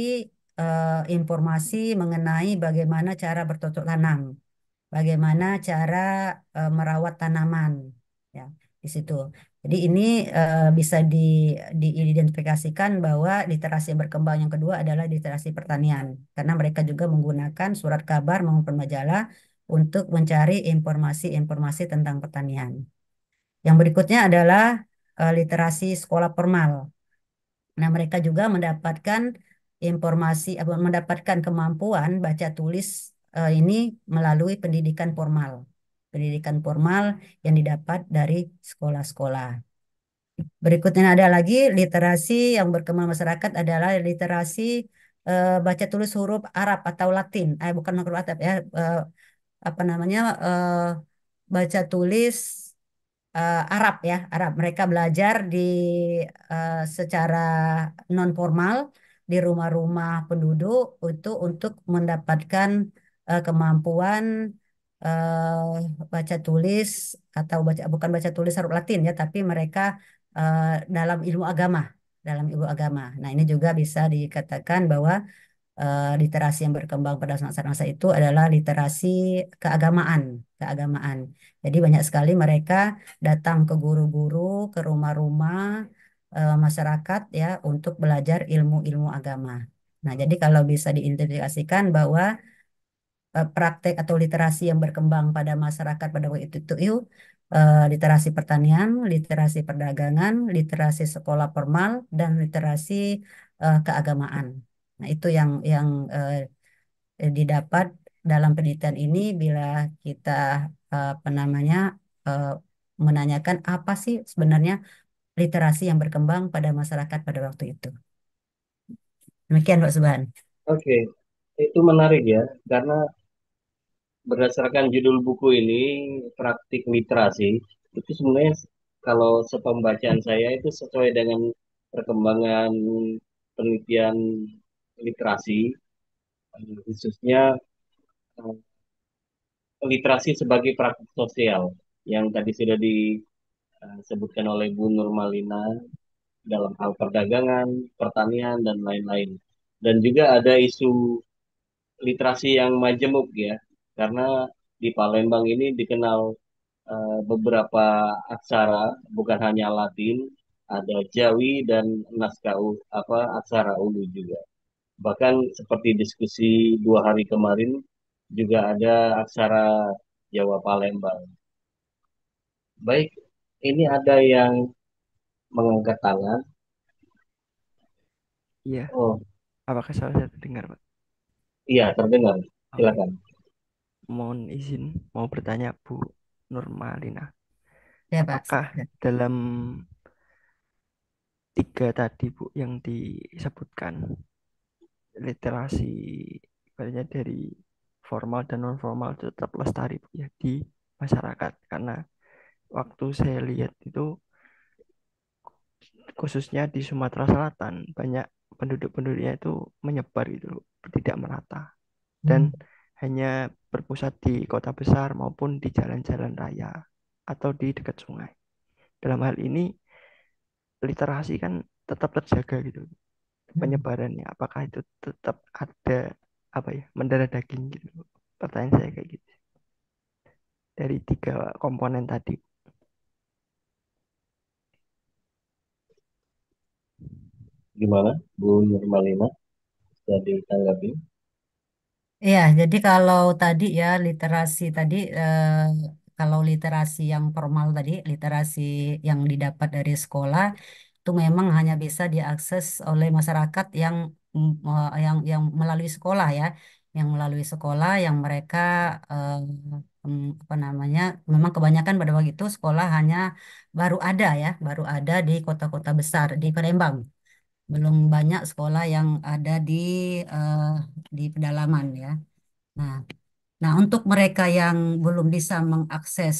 informasi mengenai bagaimana cara bercocok tanam, bagaimana cara merawat tanaman, ya di situ. Jadi ini bisa diidentifikasikan bahwa literasi yang berkembang yang kedua adalah literasi pertanian, karena mereka juga menggunakan surat kabar maupun majalah untuk mencari informasi-informasi tentang pertanian. Yang berikutnya adalah literasi sekolah formal. Nah, mereka juga mendapatkan informasi, mendapatkan kemampuan baca tulis ini melalui pendidikan formal. Pendidikan formal yang didapat dari sekolah-sekolah. Berikutnya ada lagi literasi yang berkembang masyarakat adalah literasi baca tulis huruf Arab atau Latin. Bukan huruf Arab ya, apa namanya baca tulis Arab ya, Arab. Mereka belajar di secara non formal di rumah-rumah penduduk itu untuk mendapatkan kemampuan baca tulis atau baca bukan baca tulis huruf Latin ya, tapi mereka eh, dalam ilmu agama, dalam ilmu agama. Nah, ini juga bisa dikatakan bahwa literasi yang berkembang pada masa-masa itu adalah literasi keagamaan, keagamaan. Jadi banyak sekali mereka datang ke guru-guru, ke rumah-rumah masyarakat ya untuk belajar ilmu-ilmu agama. Nah, jadi kalau bisa diidentifikasikan bahwa praktek atau literasi yang berkembang pada masyarakat pada waktu itu literasi pertanian, literasi perdagangan, literasi sekolah formal, dan literasi keagamaan. Nah, itu yang didapat dalam penelitian ini bila kita apa namanya eh, menanyakan apa sih sebenarnya literasi yang berkembang pada masyarakat pada waktu itu. Demikian Pak Subhan. Oke, itu menarik ya, karena berdasarkan judul buku ini, praktik literasi, itu sebenarnya kalau sepembacaan saya itu sesuai dengan perkembangan penelitian literasi, khususnya eh, literasi sebagai praktik sosial, yang tadi sudah disebutkan oleh Bu Nurmalina dalam hal perdagangan, pertanian, dan lain-lain. Dan juga ada isu literasi yang majemuk ya, karena di Palembang ini dikenal beberapa aksara, bukan hanya Latin, ada Jawi dan naskah apa aksara Ulu juga. Bahkan seperti diskusi 2 hari kemarin juga ada aksara Jawa Palembang. Baik, ini ada yang mengangkat tangan. Iya, Oh, apakah saya terdengar, Pak? iya terdengar. Oke, Silakan. mohon izin mau bertanya Bu Nurmalina. Ya Pak. Apakah dalam tiga tadi Bu yang disebutkan literasi ibaratnya dari formal dan non formal itu tetap lestari Bu, ya di masyarakat karena waktu saya lihat itu khususnya di Sumatera Selatan banyak penduduk-penduduknya itu menyebar itu tidak merata dan Hmm. hanya berpusat di kota besar maupun di jalan-jalan raya atau di dekat sungai. Dalam hal ini literasi kan tetap terjaga gitu penyebarannya. Apakah itu tetap ada apa ya mendarah daging gitu? Pertanyaan saya kayak gitu. Dari tiga komponen tadi. Gimana, Bu Nurmalina? Bisa ditanggapi? Iya, jadi kalau tadi ya literasi tadi kalau literasi yang formal tadi, literasi yang didapat dari sekolah itu memang hanya bisa diakses oleh masyarakat yang yang melalui sekolah ya, yang melalui sekolah yang mereka apa namanya, memang kebanyakan pada waktu itu sekolah hanya baru ada ya, baru ada di kota-kota besar di Palembang. Belum banyak sekolah yang ada eh, di pedalaman ya. Nah, nah, untuk mereka yang belum bisa mengakses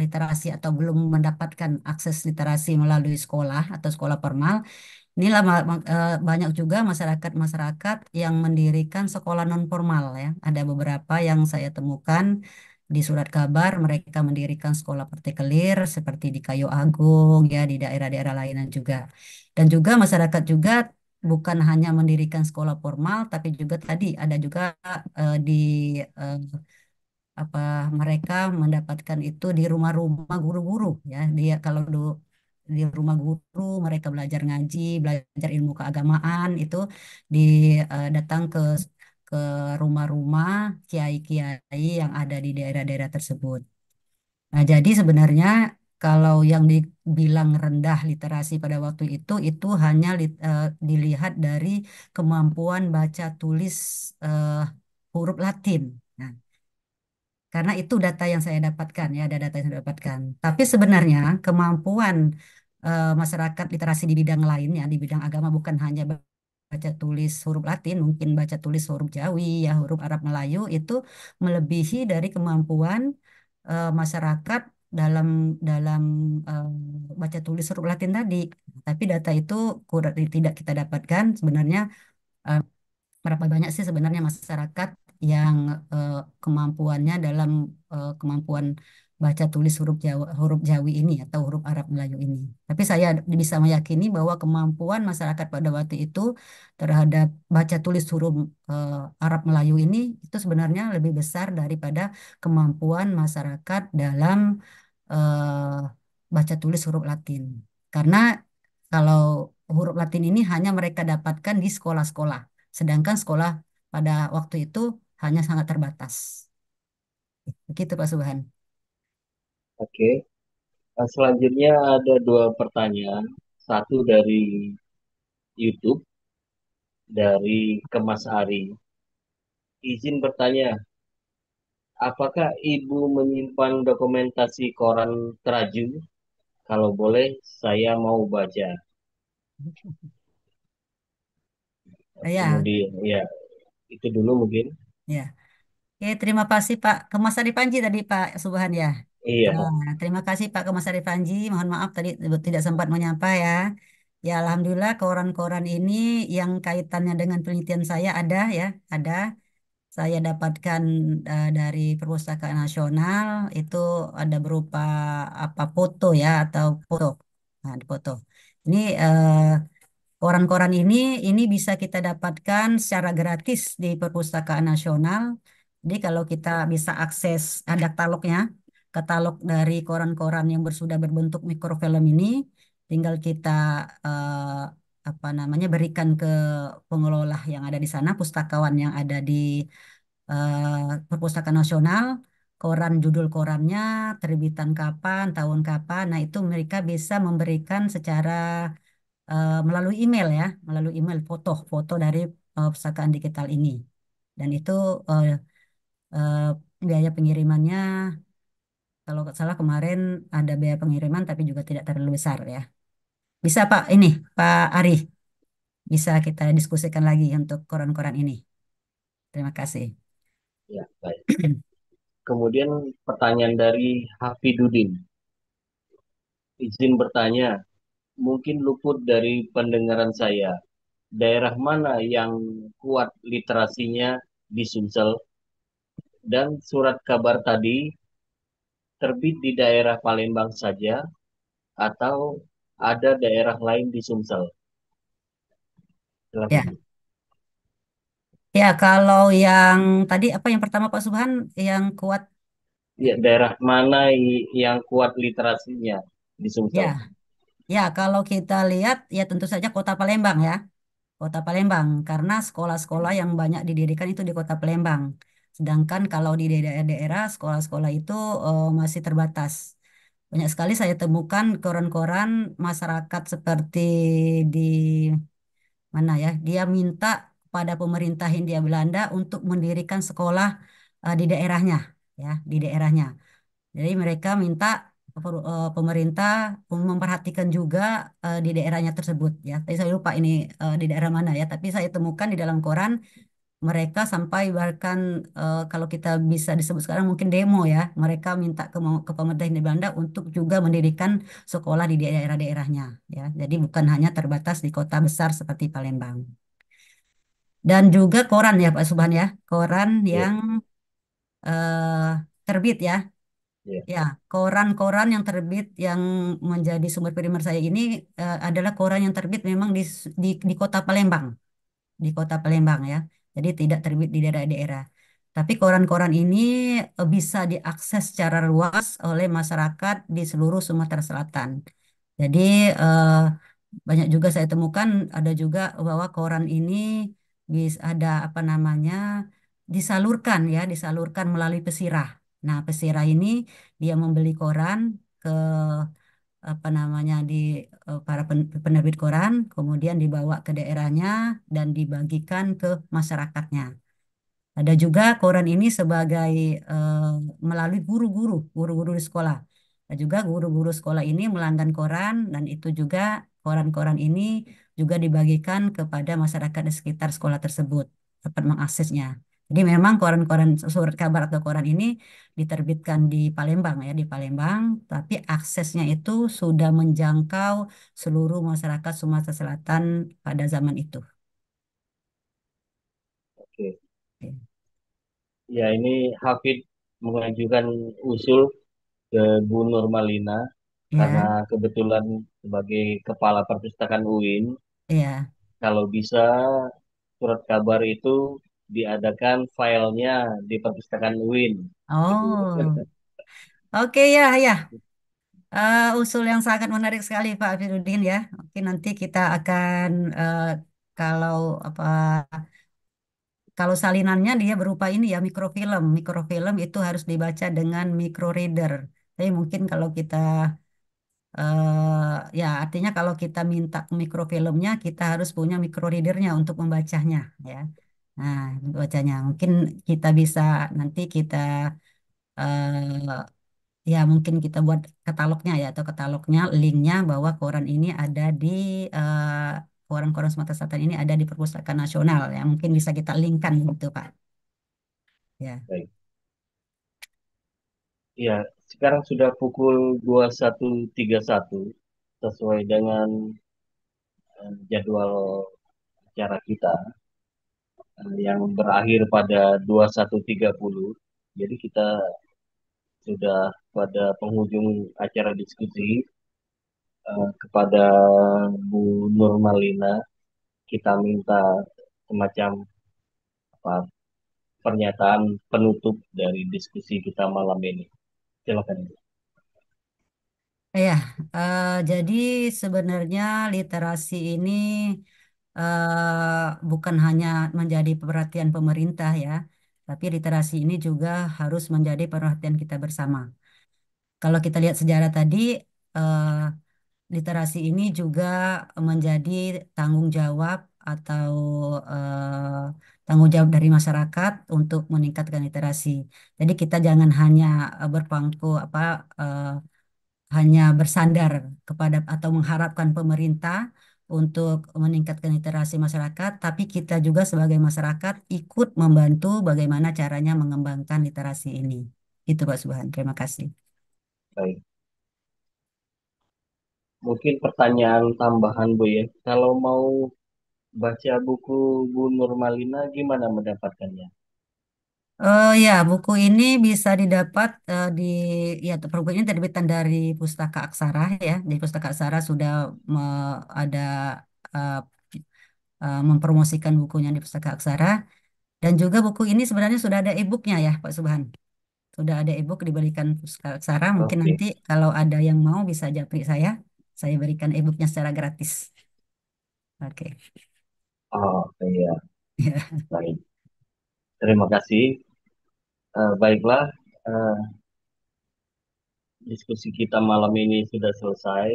literasi atau belum mendapatkan akses literasi melalui sekolah atau sekolah formal, inilah banyak juga masyarakat-masyarakat yang mendirikan sekolah non formal ya. Ada beberapa yang saya temukan di surat kabar mereka mendirikan sekolah partikelir seperti di Kayu Agung ya di daerah-daerah lainnya juga. Dan juga masyarakat juga bukan hanya mendirikan sekolah formal tapi juga tadi ada juga di eh, apa mereka mendapatkan itu di rumah-rumah guru-guru ya dia kalau di rumah guru mereka belajar ngaji belajar ilmu keagamaan itu di datang ke rumah-rumah kiai-kiai yang ada di daerah-daerah tersebut. Nah, jadi sebenarnya kalau yang dibilang rendah literasi pada waktu itu hanya dilihat dari kemampuan baca tulis eh, huruf Latin. Nah, karena itu data yang saya dapatkan ya, ada data yang saya dapatkan. Tapi sebenarnya kemampuan masyarakat literasi di bidang lainnya, di bidang agama bukan hanya baca tulis huruf Latin, mungkin baca tulis huruf Jawi ya, huruf Arab Melayu itu melebihi dari kemampuan masyarakat dalam dalam eh, baca tulis huruf Latin tadi. Tapi data itu tidak kita dapatkan sebenarnya eh, berapa banyak sih sebenarnya masyarakat yang kemampuannya dalam kemampuan baca tulis huruf Jawi ini atau huruf Arab Melayu ini. Tapi saya bisa meyakini bahwa kemampuan masyarakat pada waktu itu terhadap baca tulis huruf Arab Melayu ini itu sebenarnya lebih besar daripada kemampuan masyarakat dalam eh, baca tulis huruf Latin. Karena kalau huruf Latin ini hanya mereka dapatkan di sekolah-sekolah. Sedangkan sekolah pada waktu itu hanya sangat terbatas. Begitu Pak Subhan. Oke. Selanjutnya ada dua pertanyaan. Satu dari YouTube, dari Kemas Ari. Izin bertanya, apakah Ibu menyimpan dokumentasi koran Traju? Kalau boleh, saya mau baca. Ya, Kemudian, ya, itu dulu mungkin. ya. Oke, terima kasih Pak Kemasari Panji tadi Pak Subhan ya. Iya, Nah, terima kasih Pak Kemasari Panji. Mohon maaf tadi tidak sempat menyapa ya. Ya, Alhamdulillah koran-koran ini yang kaitannya dengan penelitian saya ada ya, ada. Saya dapatkan dari Perpustakaan Nasional itu ada berupa apa foto ya atau foto. Nah, di foto. Ini koran-koran ini bisa kita dapatkan secara gratis di Perpustakaan Nasional. Jadi kalau kita bisa akses ada katalognya, katalog dari koran-koran yang sudah berbentuk mikrofilm ini, tinggal kita eh, apa namanya berikan ke pengelola yang ada di sana, pustakawan yang ada di Perpustakaan Nasional, koran judul korannya, terbitan kapan, tahun kapan. Nah, itu mereka bisa memberikan secara melalui email ya, melalui email foto-foto dari pustakaan digital ini. Dan itu eh, eh, biaya pengirimannya, kalau nggak salah kemarin ada biaya pengiriman, tapi juga tidak terlalu besar ya. Bisa Pak, ini Pak Ari, bisa kita diskusikan lagi untuk koran-koran ini. Terima kasih. ya, baik. Kemudian pertanyaan dari Hafidudin. Izin bertanya, mungkin luput dari pendengaran saya. Daerah mana yang kuat literasinya di Sumsel, dan surat kabar tadi terbit di daerah Palembang saja atau ada daerah lain di Sumsel? Silakan. Ya, ya kalau yang tadi apa yang pertama Pak Subhan yang kuat, Ya, daerah mana yang kuat literasinya di ya, Sumsel? ya kalau kita lihat ya tentu saja Kota Palembang ya. Kota Palembang, karena sekolah-sekolah yang banyak didirikan itu di Kota Palembang. Sedangkan kalau di daerah-daerah, sekolah-sekolah itu masih terbatas. Banyak sekali saya temukan koran-koran masyarakat seperti di mana ya, dia minta kepada pemerintah Hindia Belanda untuk mendirikan sekolah di daerahnya, ya, di daerahnya. Jadi mereka minta pemerintah memperhatikan juga di daerahnya tersebut ya. Tapi saya lupa ini di daerah mana ya. Tapi saya temukan di dalam koran mereka sampai bahkan kalau kita bisa disebut sekarang mungkin demo ya. Mereka minta ke pemerintah di Belanda untuk juga mendirikan sekolah di daerah-daerahnya ya. Jadi bukan hanya terbatas di kota besar seperti Palembang. Dan juga koran ya Pak Subhan ya. Koran Ya, yang eh, terbit ya. ya, Ya, koran-koran yang terbit yang menjadi sumber primer saya ini adalah koran yang terbit memang di kota Palembang, di kota Palembang ya. Jadi tidak terbit di daerah-daerah. Tapi koran-koran ini bisa diakses secara luas oleh masyarakat di seluruh Sumatera Selatan. Jadi eh, banyak juga saya temukan ada juga bahwa koran ini bisa ada apa namanya disalurkan ya, disalurkan melalui pesirah. Nah, pesirah ini dia membeli koran ke apa namanya di para penerbit koran, kemudian dibawa ke daerahnya dan dibagikan ke masyarakatnya. Ada juga koran ini sebagai eh, melalui guru-guru di sekolah. Dan juga guru-guru sekolah ini melanggan koran dan itu juga koran-koran ini juga dibagikan kepada masyarakat di sekitar sekolah tersebut dapat mengaksesnya. Jadi memang koran-koran surat kabar atau koran ini diterbitkan di Palembang ya, di Palembang, tapi aksesnya itu sudah menjangkau seluruh masyarakat Sumatera Selatan pada zaman itu. oke. Ya, ini Hafid mengajukan usul ke Bu Nurmalina karena Ya, kebetulan sebagai Kepala Perpustakaan UIN, ya. kalau bisa surat kabar itu diadakan filenya di Perpustakaan UIN. Gitu. Oh, oke ya, ya. Usul yang sangat menarik sekali Pak Firudin ya. Oke, nanti kita akan eh, kalau apa kalau salinannya dia berupa ini ya mikrofilm. Mikrofilm itu harus dibaca dengan microreader. Tapi mungkin kalau kita ya artinya kalau kita minta mikrofilmnya kita harus punya microreadernya untuk membacanya ya. Nah, untuk bacanya mungkin kita bisa nanti kita ya mungkin kita buat katalognya ya atau katalognya linknya bahwa koran ini ada di eh, koran-koran Sumatera Selatan ini ada di Perpustakaan Nasional ya mungkin bisa kita linkkan gitu Pak ya. Baik. Ya, sekarang sudah pukul 21.31 sesuai dengan jadwal acara kita yang berakhir pada 21.30. Jadi kita sudah pada penghujung acara diskusi. Kepada Bu Nurmalina kita minta semacam apa, pernyataan penutup dari diskusi kita malam ini. Silakan. Ya, jadi sebenarnya literasi ini bukan hanya menjadi perhatian pemerintah ya, tapi literasi ini juga harus menjadi perhatian kita bersama. Kalau kita lihat sejarah tadi, eh, literasi ini juga menjadi tanggung jawab atau tanggung jawab dari masyarakat untuk meningkatkan literasi. Jadi kita jangan hanya berpangku apa hanya bersandar kepada atau mengharapkan pemerintah untuk meningkatkan literasi masyarakat, tapi kita juga sebagai masyarakat ikut membantu bagaimana caranya mengembangkan literasi ini. Itu Pak Subhan. Terima kasih. Baik. Mungkin pertanyaan tambahan Bu ya. Kalau mau baca buku Bu Nurmalina gimana mendapatkannya? Ya, buku ini bisa didapat di ya buku ini terbitan dari Pustaka Aksara ya. Di Pustaka Aksara sudah ada eh, mempromosikan bukunya di Pustaka Aksara dan juga buku ini sebenarnya sudah ada e-booknya ya, Pak Subhan. Sudah ada e-book diberikan Pustaka Aksara. Mungkin Oke. nanti kalau ada yang mau bisa japri saya berikan e-booknya secara gratis. Oke. Oh, iya. Ya. Baik. Terima kasih. Baiklah, eh, diskusi kita malam ini sudah selesai.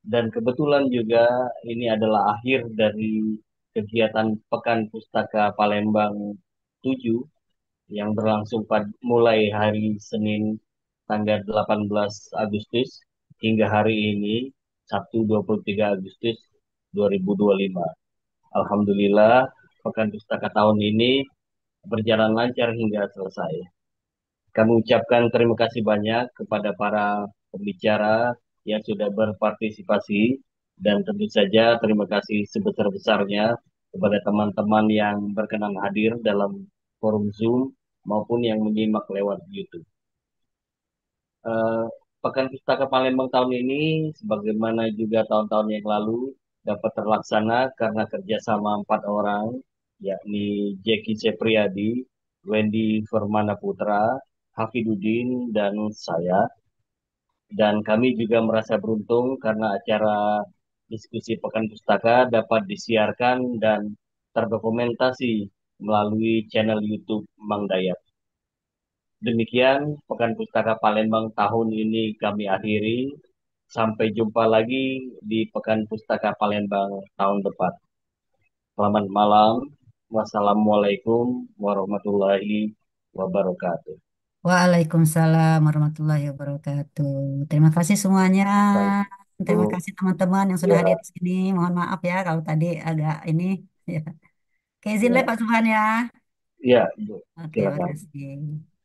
Dan kebetulan juga ini adalah akhir dari kegiatan Pekan Pustaka Palembang 7 yang berlangsung mulai hari Senin tanggal 18 Agustus hingga hari ini Sabtu 23 Agustus 2025. Alhamdulillah Pekan Pustaka tahun ini berjalan lancar hingga selesai. Kami ucapkan terima kasih banyak kepada para pembicara yang sudah berpartisipasi dan tentu saja terima kasih sebesar-besarnya kepada teman-teman yang berkenan hadir dalam forum Zoom maupun yang menyimak lewat YouTube. Eh, Pekan Pustaka Palembang tahun ini, sebagaimana juga tahun-tahun yang lalu, dapat terlaksana karena kerjasama 4 orang, yakni Jeki Sepriadi, Wendy Firmana Putra, Hafidudin, dan saya. Dan kami juga merasa beruntung karena acara diskusi Pekan Pustaka dapat disiarkan dan terdokumentasi melalui channel YouTube Mang Dayat. Demikian Pekan Pustaka Palembang tahun ini kami akhiri. Sampai jumpa lagi di Pekan Pustaka Palembang tahun depan. Selamat malam. Wassalamualaikum warahmatullahi wabarakatuh. Waalaikumsalam warahmatullahi wabarakatuh. Terima kasih semuanya. Baik, Terima Bu. kasih teman-teman yang sudah hadir Ya, di sini. Mohon maaf ya kalau tadi agak ini. Ya. Oke, izin ya, Pak Subhan ya. ya, Bu. Oke, Silakan. makasih.